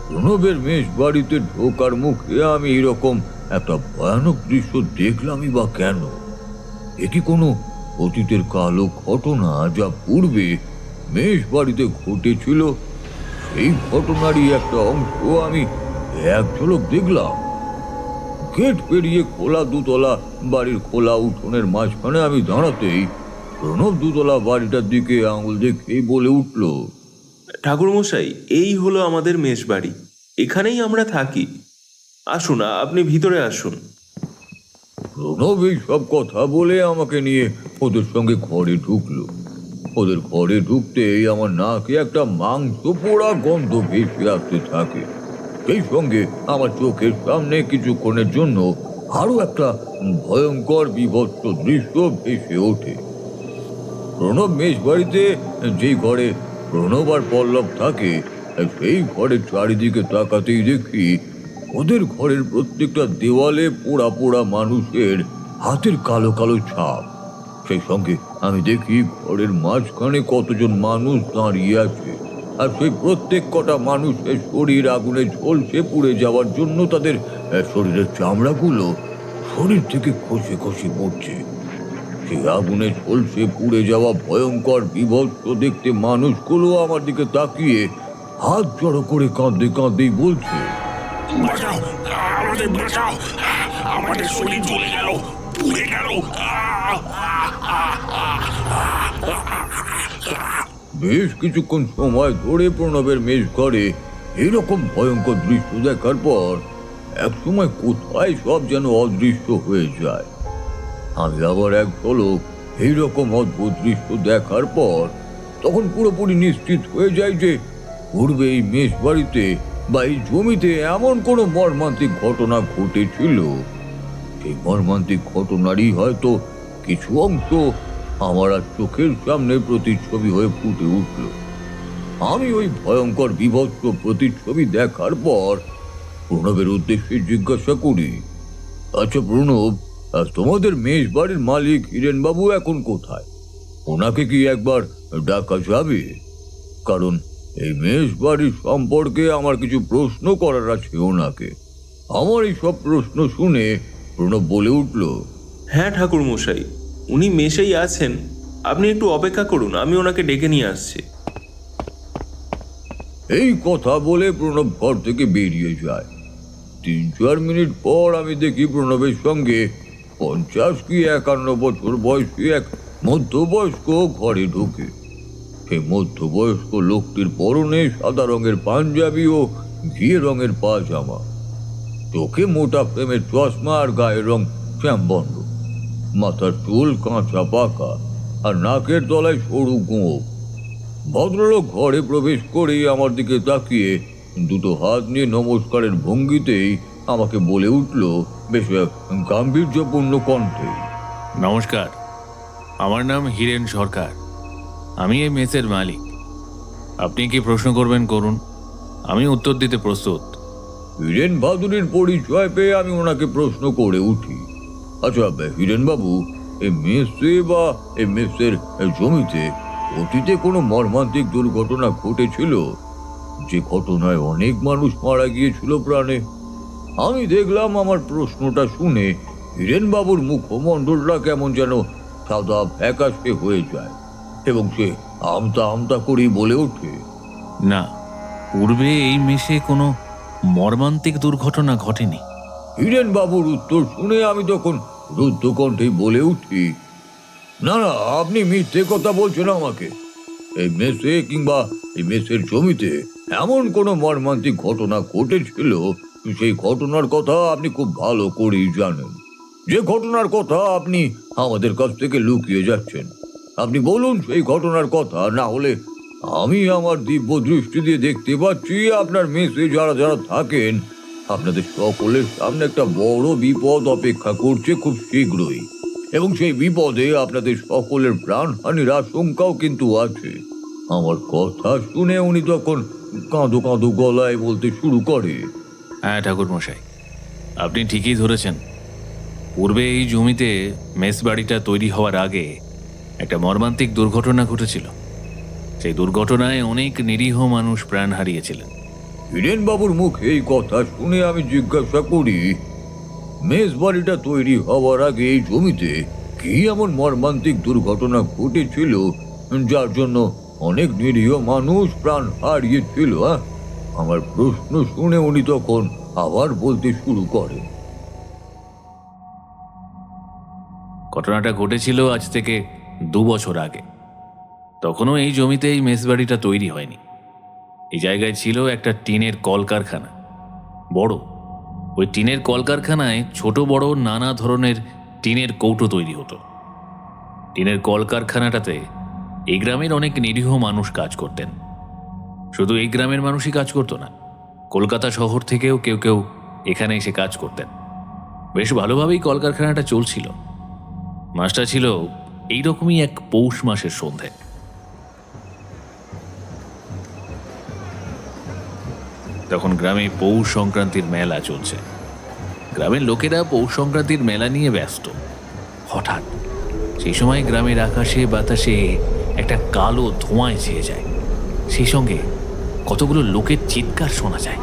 প্রণবের মেষ বাড়িতে ঢোকার মুখে আমি এরকম একটা ভয়ানক দৃশ্য দেখলামই বা কেন? এ কি কোনো অতীতের কালো ঘটনা যা পূর্বে মেষ বাড়িতে ঘটেছিল? সেই ঘটনারই একটা অংশ আমি এক ঝলক দেখলাম। গেট পেরিয়ে খোলা 2 তলা বাড়ির খোলা উঠোনের মাঝখানে আমি দাঁড়াতেই প্রণব 2 তলা বাড়িটার দিকে আঙুল দেখেই বলে উঠল, ঠাকুরমশাই, এই হলো আমাদের মেষ বাড়ি, এখানেই আমরা থাকি। আসুন, আপনি ভিতরে আসুন। প্রণব এই সব কথা বলে আমাকে নিয়ে ওদের সঙ্গে ঘরে ঢুকলো। ওদের ঘরে ঢুকতেই আমার নাকে একটা মাংস পোড়া গন্ধ ভেসে আসতে থাকে। সেই সঙ্গে আমার চোখের সামনে কিছুক্ষণের জন্য আরো একটা ভয়ঙ্কর বিভৎস দৃশ্য ভেসে ওঠে। প্রণব মেষ বাড়িতে যেই ঘরে প্রণব আর পল্লব থাকে সেই ঘরের চারিদিকে তাকাতেই দেখি ওদের ঘরের প্রত্যেকটা দেওয়ালে পোড়া পোড়া মানুষের হাতের কালো কালো ছাপ। সেই সঙ্গে আমি দেখি ঘরের মাঝখানে কতজন মানুষ দাঁড়িয়ে আছে আর সেই প্রত্যেক কটা মানুষের শরীর আগুনে ঝলসে পুড়ে যাওয়ার জন্য তাদের শরীরের চামড়াগুলো শরীর থেকে খসে খসে পড়ছে। সেই আগুনে ঝলসে পুড়ে যাওয়া ভয়ঙ্কর বিভৎস দেখতে মানুষগুলো আমার দিকে তাকিয়ে হাত জড়ো করে কাঁদতে কাঁদতেই বলছে, বাঁচাও, আমাদের বাঁচাও, আমাদের শরীর জ্বলে গেল, পুড়ে গেল। বেশ কিছুক্ষণ সময় ধরে প্রণবের মেষ ঘরে এইরকম ভয়ঙ্কর দৃশ্য দেখার পর এক সময় কোথায় সব যেন অদৃশ্য হয়ে যায়। আমি আবার এক ঝলক এইরকম অদ্ভুত দৃশ্য দেখার পর তখন পুরোপুরি নিশ্চিত হয়ে যায় যে পূর্বে এই মেষ বাড়িতে বা এই জমিতে এমন কোনো মর্মান্তিক ঘটনা ঘটেছিল। সেই মর্মান্তিক ঘটনারই হয়তো কিছু অংশ আমার আর চোখের সামনে প্রতিচ্ছবি হয়ে ফুটে উঠল। আমি ওই ভয়ঙ্কর বিভৎস প্রতিচ্ছবি দেখার পর প্রণবের উদ্দেশ্যে জিজ্ঞাসা করি, আচ্ছা প্রণব, তোমাদের মেষ বাড়ির মালিক হিরেনবাবু এখন কোথায়? ওনাকে কি একবার ডাকা যাবে? কারণ এই মেষ বাড়ির সম্পর্কে আমার কিছু প্রশ্ন করার আছে ওনাকে। আমার এই সব প্রশ্ন শুনে প্রণব বলে উঠল, হ্যাঁ ঠাকুর মশাই, উনি মেশেই আছেন, আপনি একটু অপেক্ষা করুন, আমি ওনাকে ডেকে নিয়ে আসছি। এই কথা বলে প্রণব ঘর থেকে বেরিয়ে যায়। 3-4 মিনিট পর আমি দেখি প্রণবের সঙ্গে 50 কি 51 বছর বয়সী এক মধ্যবয়স্ক ঘরে ঢোকে। সেই মধ্যবয়স্ক লোকটির পরনে সাদা রঙের পাঞ্জাবি ও ঘিয়ে রঙের পাজামা, চোখে মোটা ফ্রেমের চশমা আর গায়ের রং শ্যামবর্ণ, মাথার চুল কাঁচা পাকা আর নাকের তলায় সরু গোঁফ। ভদ্রলোক ঘরে প্রবেশ করেই আমার দিকে তাকিয়ে দুটো হাত নিয়ে নমস্কারের ভঙ্গিতেই আমাকে বলে উঠল বেশ গাম্ভীর্যপূর্ণ কণ্ঠে, নমস্কার, আমার নাম হীরেন সরকার, আমি এই মেসের মালিক। আপনি কি প্রশ্ন করবেন করুন, আমি উত্তর দিতে প্রস্তুত। হীরেন বাহাদুরের পরিচয় পেয়ে আমি ওনাকে প্রশ্ন করে উঠি, আচ্ছা হীরেন বাবু, এই মেসে বা এই মেসের জমিতে অতীতে কোনো মর্মান্তিক দুর্ঘটনা ঘটেছিল, যে ঘটনায় অনেক মানুষ মারা গিয়েছিল প্রাণে? আমি দেখলাম আমার প্রশ্নটা শুনে হীরেন বাবুর মুখমণ্ডলটা কেমন যেন সাদা ফ্যাকাশে হয়ে যায় এবং সে আমতা আমতা করেই বলে ওঠে, না, পূর্বে এই মেসে কোনো মর্মান্তিক দুর্ঘটনা ঘটেনি। হীরেন বাবুর উত্তর শুনে আমি তখন রুদ্ধ কণ্ঠে বলে উঠি, না না, আপনি মিথ্যে কথা বলছেন আমাকে। এই মেসে কিংবা এই মেসের জমিতে এমন কোনো মর্মান্তিক ঘটনা ঘটেছিল, সেই ঘটনার কথা আপনি খুব ভালো করেই জানেন। যে ঘটনার কথা আপনি আমাদের কাছ থেকে লুকিয়ে যাচ্ছেন, আপনি বলুন সেই ঘটনার কথা, না হলে আমি আমার দিব্য দৃষ্টি দিয়ে দেখতে পাচ্ছি আপনার মেসে যারা যারা থাকেন আপনাদের সকলের সামনে একটা বড় বিপদ অপেক্ষা করছে খুব শীঘ্রই, এবং সেই বিপদে আপনাদের সকলের প্রাণহানির আশঙ্কাও কিন্তু আছে। আমার কথা শুনে উনি তখন কাঁদো কাঁদো গলায় বলতে শুরু করে, হ্যাঁ ঠাকুর মশাই, আপনি ঠিকই ধরেছেন। পূর্বে এই জমিতে মেস বাড়িটা তৈরি হওয়ার আগে একটা মর্মান্তিক দুর্ঘটনা ঘটেছিল। সেই দুর্ঘটনায় অনেক নিরীহ মানুষ প্রাণ হারিয়েছিলেন। হীরেন বাবুর মুখে এই কথা শুনে আমি জিজ্ঞাসা করি, মেস বাড়িটা তৈরি হওয়ার আগে এই জমিতে কি এমন মর্মান্তিক দুর্ঘটনা ঘটেছিল যার জন্য অনেক নিরীহ মানুষ প্রাণ হারিয়েছিল? আমার প্রশ্ন শুনে উনি তখন আবার বলতে শুরু করেন, ঘটনাটা ঘটেছিল আজ থেকে 2 বছর আগে। তখনও এই জমিতে এই মেস বাড়িটা তৈরি হয়নি। এই জায়গায় ছিল একটা টিনের কলকারখানা, বড়। ওই টিনের কলকারখানায় ছোট বড় নানা ধরনের টিনের কৌটো তৈরি হতো। টিনের কলকারখানাটাতে এই গ্রামের অনেক নিরীহ মানুষ কাজ করতেন। শুধু এই গ্রামের মানুষই কাজ করতো না, কলকাতা শহর থেকেও কেউ কেউ এখানে এসে কাজ করতেন। বেশ ভালোভাবেই কলকারখানাটা চলছিল। মাসটা ছিল এইরকমই এক পৌষ মাসের সন্ধে। তখন গ্রামে পৌষ সংক্রান্তির মেলা চলছে। গ্রামের লোকেরা পৌষ সংক্রান্তির মেলা নিয়ে ব্যস্ত। হঠাৎ সেই সময় গ্রামের আকাশে বাতাসে একটা কালো ধোঁয়ায় ছেয়ে যায়। সেই সঙ্গে কতগুলো লোকের চিৎকার শোনা যায়।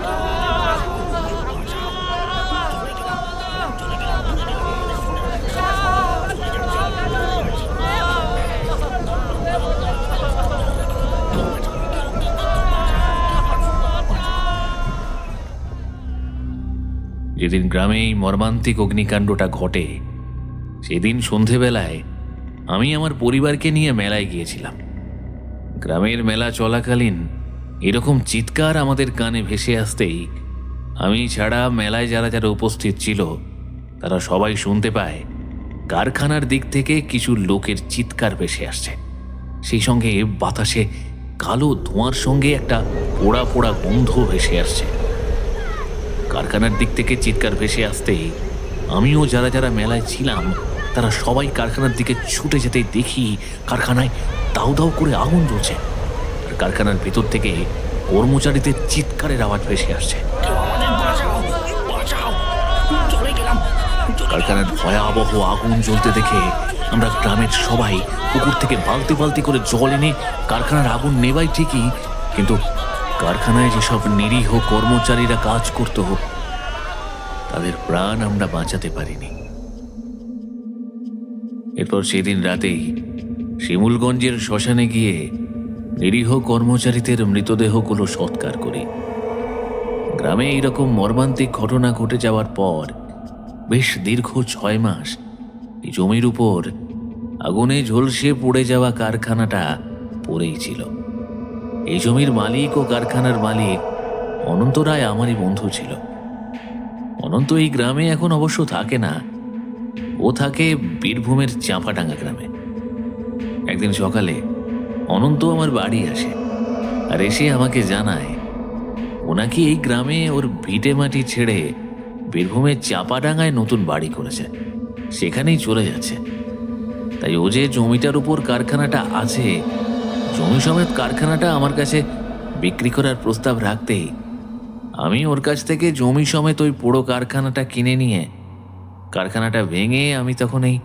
যেদিন গ্রামে এই মর্মান্তিক অগ্নিকাণ্ডটা ঘটে, সেদিন সন্ধেবেলায় আমি আমার পরিবারকে নিয়ে মেলায় গিয়েছিলাম। গ্রামের মেলা চলাকালীন এরকম চিৎকার আমাদের কানে ভেসে আসতেই আমি ছাড়া মেলায় যারা যারা উপস্থিত ছিল তারা সবাই শুনতে পায় কারখানার দিক থেকে কিছু লোকের চিৎকার ভেসে আসছে। সেই সঙ্গে বাতাসে কালো ধোঁয়ার সঙ্গে একটা পোড়া পোড়া গন্ধ ভেসে আসছে। কারখানার দিক থেকে চিৎকার ভেসে আসতেই আমিও যারা যারা মেলায় ছিলাম তারা সবাই কারখানার দিকে ছুটে যেতে দেখি কারখানায় দাউ দাউ করে আগুন জ্বলছে। কারখানার ভেতর থেকে কর্মচারীদের চিৎকারের আওয়াজ ভেসে আসছে। আমাদের বাঁচাও, বাঁচাও, চলে গেলাম। কারখানার ভয়াবহ আগুন জ্বলতে দেখে আমরা গ্রামের সবাই পুকুর থেকে বালতি বালতি করে জল এনে কারখানার আগুন নেবাই ঠিকই, কিন্তু কারখানায় যেসব নিরীহ কর্মচারীরা কাজ করত তাদের প্রাণ আমরা বাঁচাতে পারিনি। এরপর সেদিন রাতেই শিমুলগঞ্জের শ্মশানে গিয়ে নিরীহ কর্মচারীদের মৃতদেহগুলো সৎকার করি। গ্রামে এইরকম মর্মান্তিক ঘটনা ঘটে যাওয়ার পর বেশ দীর্ঘ 6 মাস এই জমির উপর আগুনে ঝলসে পড়ে যাওয়া কারখানাটা পড়েই ছিল। এই জমির মালিক ও কারখানার মালিক অনন্ত রায় আমারই বন্ধু ছিল। অনন্ত এই গ্রামে এখন অবশ্য থাকে না, ও থাকে বীরভূমের চাঁপাডাঙ্গা গ্রামে। একদিন সকালে অনন্ত আমার বাড়ি আসে আর এসে আমাকে জানায় ও নাকি এই গ্রামে ওর ভিটে মাটি ছেড়ে বীরভূমের চাঁপাডাঙ্গায় নতুন বাড়ি করেছে, সেখানেই চলে যাচ্ছে। তাই ও যে জমিটার উপর কারখানাটা আছে, জমি সমেত কারখানাটা আমার কাছে বিক্রি করার প্রস্তাব রাখতেই আমি ওর কাছ থেকে জমি সমেত ওই পুরো কারখানাটা কিনে নিয়ে কারখানাটা ভেঙে আমি তখন এই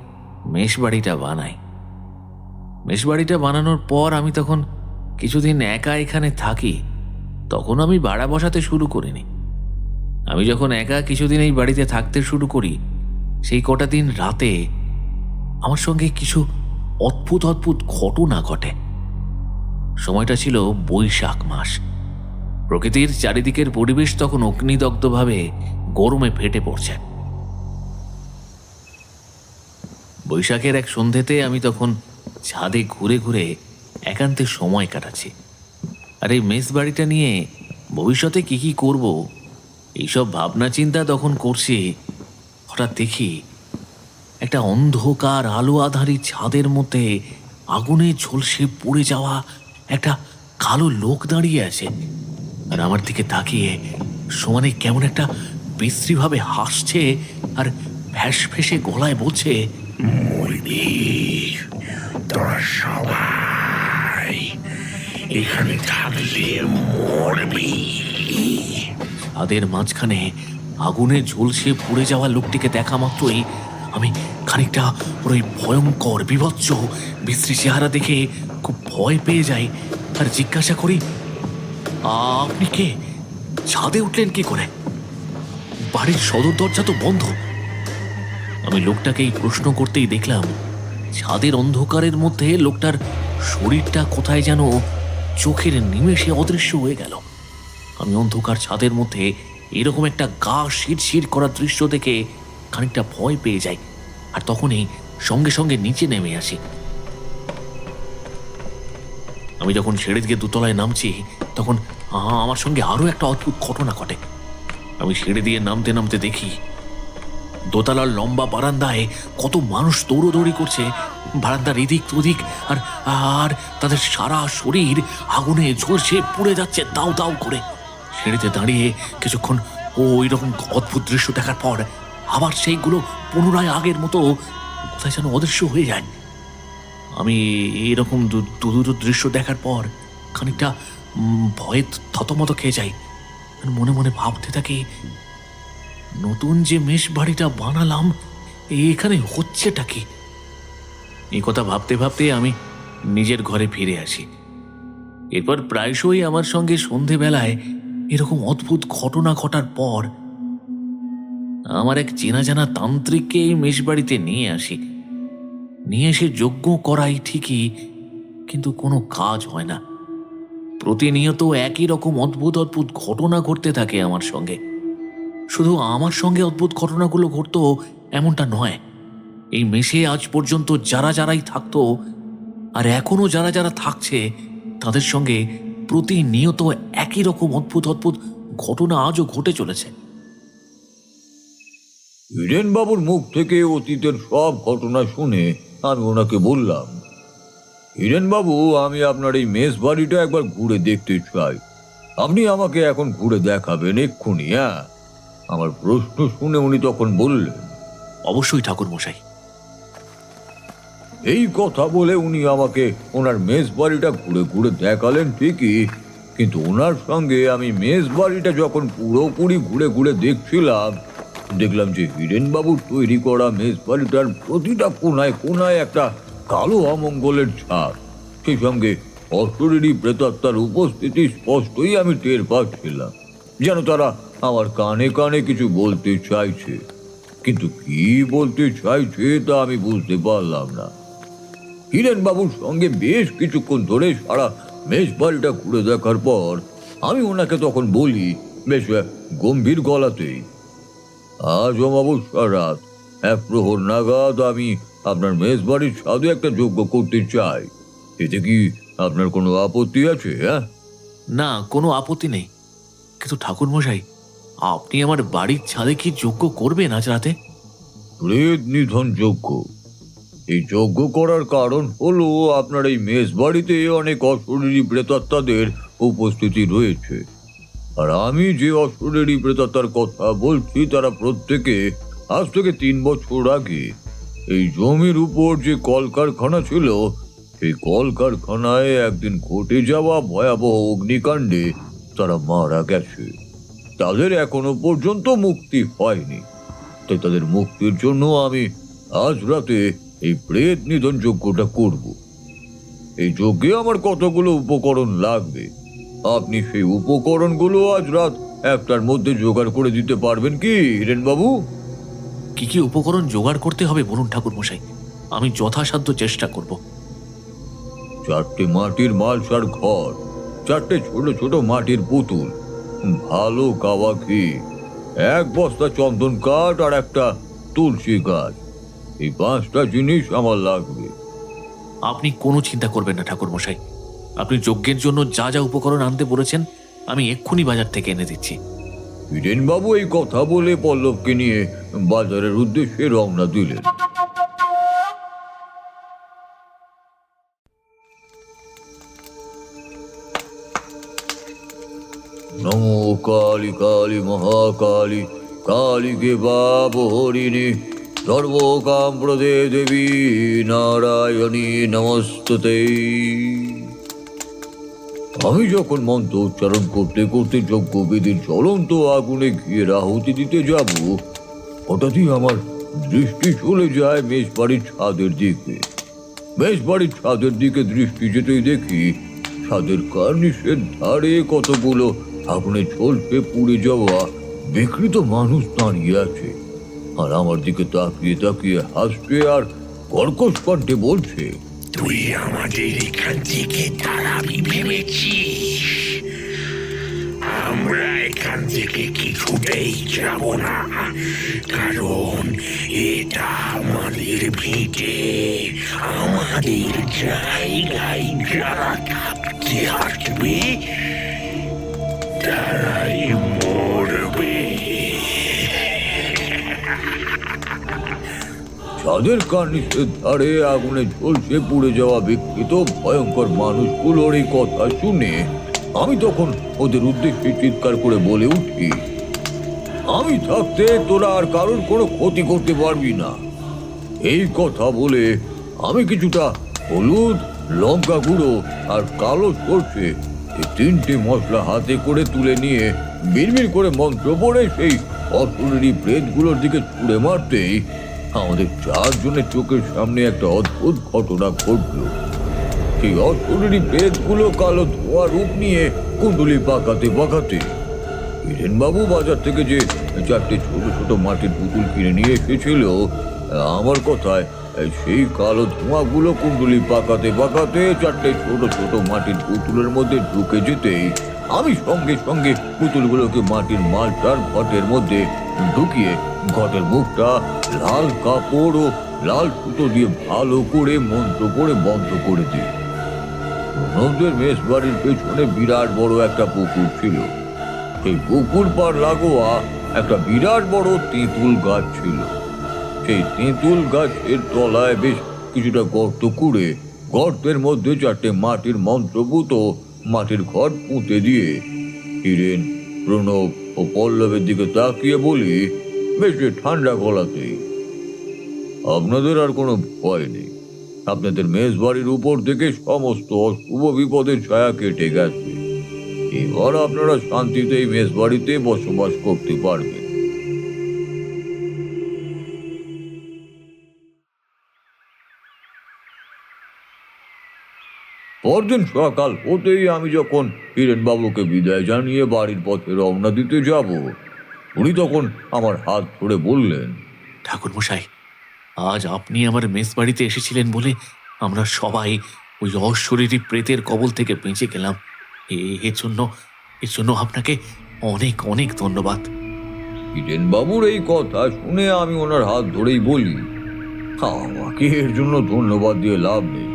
মেষবাড়িটা বানাই। মেষবাড়িটা বানানোর পর আমি তখন কিছুদিন একা এখানে থাকি। তখন আমি ভাড়া বসাতে শুরু করিনি। আমি যখন একা কিছুদিন এই বাড়িতে থাকতে শুরু করি, সেই কটা দিন রাতে আমার সঙ্গে কিছু অদ্ভুত অদ্ভুত ঘটনা ঘটে। সময়টা ছিল বৈশাখ মাস। প্রকৃতির চারিদিকের পরিবেশ তখন অগ্নিদগ্ধভাবে গরমে ফেটে পড়ছে। বৈশাখের এক সন্ধ্যেতে আমি তখন ছাদে ঘুরে ঘুরে একান্তে সময় কাটাচ্ছি। আর এই মেস বাড়িটা নিয়ে ভবিষ্যতে কি কি করব এইসব ভাবনা চিন্তা তখন করছি। হঠাৎ দেখি একটা অন্ধকার আলো আধারী ছাদের মধ্যে আগুনে ঝলসে পড়ে যাওয়া একটা কালো লোক দাঁড়িয়ে আছে আর আমার দিকে তাকিয়ে সমানে কেমন একটা বিশ্রীভাবে হাসছে আর ভ্যাস ফেসে গলায় বলছে, মরবি তোরা সবাই, এখানে থাকলে মরবি। ছাদের মাঝখানে আগুনে ঝলসে পড়ে যাওয়া লোকটিকে দেখা মাত্রই আমি খানিকটা ওই ভয়ঙ্কর বিভৎস বিশ্রী চেহারা দেখে খুব ভয় পেয়ে যাই আর জিজ্ঞাসা করি, আপনি কে? ছাদে উঠলেন কি করে? বাড়ির সদর দরজা তো বন্ধ। আমি লোকটাকে এই প্রশ্ন করতেই দেখলাম ছাদের অন্ধকারের মধ্যে লোকটার শরীরটা কোথায় যেন চোখের নিমেষে অদৃশ্য হয়ে গেল। আমি অন্ধকার ছাদের মধ্যে এরকম একটা গা শিরশির করা দৃশ্য দেখে খানিকটা ভয় পেয়ে যাই আর তখনই সঙ্গে সঙ্গে নিচে নেমে আসি। আমি যখন ছেড়ে দিয়ে দোতলায় নামছি তখন আমার সঙ্গে আরো একটা অদ্ভুত ঘটনা ঘটে। আমি সিঁড়ি দিয়ে নামতে নামতে দেখি দোতলার লম্বা বারান্দায় কত মানুষ দৌড়োদৌড়ি করছে, বারান্দার এদিক ওদিক, আর আর তাদের সারা শরীর আগুনে ঝলসে পুড়ে যাচ্ছে দাউ দাউ করে। সিঁড়িতে দাঁড়িয়ে কিছুক্ষণ ওই রকম অদ্ভুত দৃশ্য দেখার পর আবার সেইগুলো পুনরায় আগের মতো কোথায় যেন অদৃশ্য হয়ে যায়। আমি এরকম দুটো দৃশ্য দেখার পর খানিকটা ভয়ে থতমত খেয়ে যাই। মনে মনে ভাবতে থাকি, নতুন যে মেষ বাড়িটা বানালাম এখানে হচ্ছেটা কি? এই কথা ভাবতে ভাবতে আমি নিজের ঘরে ফিরে আসি। এরপর প্রায়শই আমার সঙ্গে সন্ধেবেলায় এরকম অদ্ভুত ঘটনা ঘটার পর আমার এক চেনা জানা তান্ত্রিককে এই মেষ বাড়িতে নিয়ে আসি। নিয়ে এসে যজ্ঞ করাই ঠিকই, কিন্তু কোনো কাজ হয় না। প্রতিনিয়ত একই রকম অদ্ভুত অদ্ভুত ঘটনা ঘটতে থাকে আমার সঙ্গে। শুধু আমার সঙ্গে অদ্ভুত ঘটনাগুলো ঘটতো এমনটা নয়, এই মেসে আজ পর্যন্ত যারা যারাই থাকতো আর এখনো যারা যারা থাকছে তাদের সঙ্গে প্রতিনিয়ত একই রকম অদ্ভুত অদ্ভুত ঘটনা আজও ঘটে চলেছে। হিরেন বাবুর মুখ থেকে অতীতের সব ঘটনা শুনে আমি ওনাকে বললাম, হিরেন বাবু, আমি আপনার এই মেস বাড়িটা একবার ঘুরে দেখতে চাই। আপনি আমাকে এখন ঘুরে দেখাবেন এক্ষুনি? হ্যাঁ। আমার প্রশ্ন শুনে উনি তখন বললেন, অবশ্যই ঠাকুর মশাই। এই কথা বলে উনি আমাকে ওনার মেস বাড়িটা ঘুরে ঘুরে দেখালেন ঠিকই, কিন্তু ওনার সঙ্গে আমি মেস বাড়িটা যখন পুরোপুরি ঘুরে ঘুরে দেখছিলাম, দেখলাম যে হিরেনবাবুর তৈরি করা মেস বাড়িটার প্রতিটা কোনায় কোনায় একটা কালো অমঙ্গলের ছাপ, সেই সঙ্গে অশরীরী প্রেতাত্মার উপস্থিতি স্পষ্টই আমি টের পাচ্ছিলাম। যেন তারা আমার কানে কানে কিছু বলতে চাইছে, কিন্তু কি বলতে চাইছে তা আমি বুঝতে পারলাম না। হিরেনবাবুর সঙ্গে বেশ কিছুক্ষণ ধরে সারা মেষ বাড়িটা ঘুরে দেখার পর আমি ওনাকে তখন বলি বেশ গম্ভীর গলাতেই, আজ অমাবস্যার রাত 1 প্রহর নাগাদ আমি আপনার মেষ বাড়ির ছাদে একটা যজ্ঞ করতে চাই। এতে কি আপনার কোনো আপত্তি আছে? হ্যাঁ, না, কোনো আপত্তি নেই, কিন্তু ঠাকুর মশাই, আপনি আমার বাড়ির ছাদে কি যজ্ঞ করবেন আজ রাতে? প্রেত নিধন যজ্ঞ। এই যজ্ঞ করার কারণ হলো আপনার এই মেষ বাড়িতে অনেক অশরীরী প্রেতাত্মাদের উপস্থিতি রয়েছে, আর আমি যে অশরীরী প্রেতাত্মার কথা বলছি তারা প্রত্যেকে আজ থেকে 3 বছর আগে এই জমির উপর যে কলকারখানা ছিল, সেই কলকারখানায় একদিন ঘটে যাওয়া ভয়াবহ অগ্নিকাণ্ডে তারা মারা গেছে। তাদের এখনো পর্যন্ত মুক্তি হয়নি, তাই তাদের মুক্তির জন্য আমি আজ রাতে এই প্রেত নিধন যজ্ঞটা করব। এই যজ্ঞে আমার কতগুলো উপকরণ লাগবে, আপনি সেই উপকরণগুলো আজ রাত 1টার মধ্যে জোগাড় করে দিতে পারবেন কি হিরেনবাবু? কি কি উপকরণ জোগাড় করতে হবে বলুন ঠাকুর মশাই, আমি যথাসাধ্য চেষ্টা করব। 4টে মাটির মালসার ঘর, 4টে ছোট ছোট মাটির পুতুল, ভালো কাওয়া ঘি, 1 বস্তা চন্দন কাঠ আর একটা তুলসী গাছ। এই 5টা জিনিস আমার লাগবে। আপনি কোনো চিন্তা করবেন না ঠাকুর মশাই, আপনি যজ্ঞের জন্য যা যা উপকরণ আনতে বলেছেন আমি এক্ষুনি বাজার থেকে এনে দিচ্ছি। হিরেনবাবু এই কথা বলে পল্লবকে নিয়ে বাজারের উদ্দেশ্যে রওনা দিলেন। নমো কালী কালী মহাকালী কালীকে বাব হরিণী সর্বকাম প্রদে দেবী নারায়ণী নমস্তুতে। আমি যখন মন্ত্র উচ্চারণ করতে করতে যজ্ঞবেদীর জ্বলন্ত আগুনে ঘিয়ে আহুতি দিতে যাব, হঠাৎই আমার দৃষ্টি চলে যায় মেষ বাড়ির ছাদের দিকে। মেষ বাড়ির ছাদের দিকে দৃষ্টি যেতেই দেখি ছাদের কার্নিশের ধারে কতগুলো আগুনে ঝলসে পুড়ে যাওয়া বিকৃত মানুষ দাঁড়িয়ে আছে, আর আমার দিকে তাকিয়ে তাকিয়ে হাসছে আর কর্কশ কণ্ঠে বলছে, তুই আমাদের এখান থেকে তাড়াবি ভেবেছিস? আমরা এখান থেকে কিছুতেই যাব না, কারণ এটা আমাদের ভিটে। আমাদের জায়গায় যারা থাকতে আসবে তারাই মরবে। ছাদের কার্নিশের ধারে আগুনে ঝলসে পুড়ে যাওয়া বিকৃত ভয়ঙ্কর মানুষগুলোর এই কথা শুনে আমি তখন ওদের উদ্দেশ্যে চিৎকার করে বলে উঠি, আমি থাকতে তোরা আর কারোর কোনো ক্ষতি করতে পারবি না। এই কথা বলে আমি কিছুটা হলুদ, লঙ্কা গুঁড়ো আর কালো সর্ষে এই 3টে মশলা হাতে করে তুলে নিয়ে বিড়বিড় করে মন্ত্র পড়ে সেই অশরীরী প্রেতগুলোর দিকে ছুঁড়ে মারতেই আমাদের 4 জনের চোখের সামনে একটা অদ্ভুত ঘটনা ঘটল। সেই অশরীরী প্রেতগুলো কালো ধোঁয়া রূপ নিয়ে কুণ্ডলি পাকাতে পাকাতে হিরেনবাবু বাজার থেকে যে 4টে ছোট ছোট মাটির পুতুল কিনে নিয়ে এসেছিল, আমার কথায় সেই কালো ধোঁয়াগুলো কুণ্ডলি পাকাতে পাকাতে 4টে ছোট ছোট মাটির পুতুলের মধ্যে ঢুকে যেতেই আমি সঙ্গে সঙ্গে পুতুলগুলোকে মাটির মালটার ঘটের মধ্যে ঢুকিয়ে ঘটের মুখটা লাল কাপড় ও লাল সুতো দিয়ে ভালো করে মন্ত্র পড়ে বন্ধ করে দিই। প্রণবদের মেষ বাড়ির পেছনে বিরাট বড় একটা পুকুর ছিল। সেই পুকুর পার লাগোয়া একটা বিরাট বড় তেঁতুল গাছ ছিল। সেই তেঁতুল গাছের তলায় বেশ কিছুটা গর্ত করে গর্তের মধ্যে 4টে মাটির মন্ত্রভূত মাটির ঘর পুঁতে দিয়ে হিরেন, প্রণব ও পল্লবের দিকে তাকিয়ে বলি বেশ ঠান্ডা গলাতেই, আপনাদের আর কোনো ভয় নেই, আপনাদের মেজবাড়ির উপর থেকে সমস্ত অশুভ বিপদের ছায়া কেটে গেছে। এবার আপনারা শান্তিতে এই মেজবাড়িতে বসবাস করতে পারবেন। পরদিন সকাল হতেই আমি যখন হিরেনবাবুকে বিদায় জানিয়ে বাড়ির পথে রওনা দিতে যাব, উনি তখন আমার হাত ধরে বললেন, ঠাকুরমশাই, আজ আপনি আমার মেস বাড়িতে এসেছিলেন বলে আমরা সবাই ওই অশরীরী প্রেতের কবল থেকে বেঁচে গেলাম। এর জন্য আপনাকে অনেক অনেক ধন্যবাদ। হিরেনবাবুর এই কথা শুনে আমি ওনার হাত ধরেই বলি, আমাকে এর জন্য ধন্যবাদ দিয়ে লাভ নেই।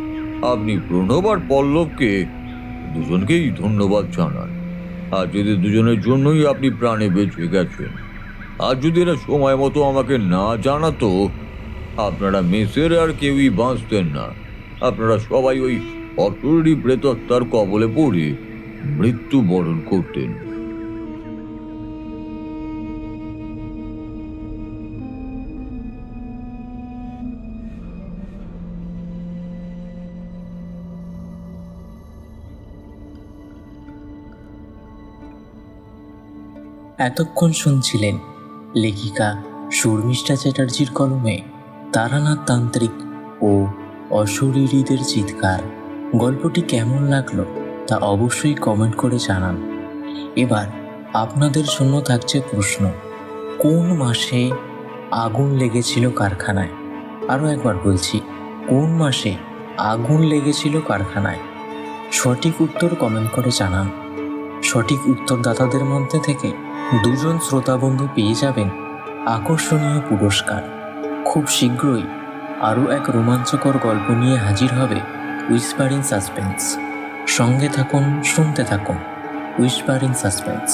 আপনি প্রণব আর পল্লবকে দুজনকেই ধন্যবাদ জানান। আর যদি দুজনের জন্যই আপনি প্রাণে বেঁচে গেছেন, আর যদি এরা সময় মতো আমাকে না জানাতো, আপনারা মেসের আর কেউই বাঁচতেন না। আপনারা সবাই ওই অশরীরী প্রেতত্মার কবলে পড়ে মৃত্যুবরণ করতেন। এতক্ষণ শুনছিলেন লেখিকা শর্মিষ্ঠা চ্যাটার্জির কলমে তারানাথ তান্ত্রিক ও অশরীরীদের চিৎকার। গল্পটি কেমন লাগলো তা অবশ্যই কমেন্ট করে জানান। এবার আপনাদের জন্য থাকছে প্রশ্ন, কোন মাসে আগুন লেগেছিল কারখানায়? আরও একবার বলছি, কোন মাসে আগুন লেগেছিল কারখানায়? সঠিক উত্তর কমেন্ট করে জানান। সঠিক উত্তরদাতাদের মধ্যে থেকে 2 জন শ্রোতাবন্ধু পেয়ে যাবেন আকর্ষণীয় পুরস্কার। খুব শীঘ্রই আরও এক রোমাঞ্চকর গল্প নিয়ে হাজির হবে উইসপার ইন সাসপেন্স। সঙ্গে থাকুন, শুনতে থাকুন উইসপার ইন সাসপেন্স।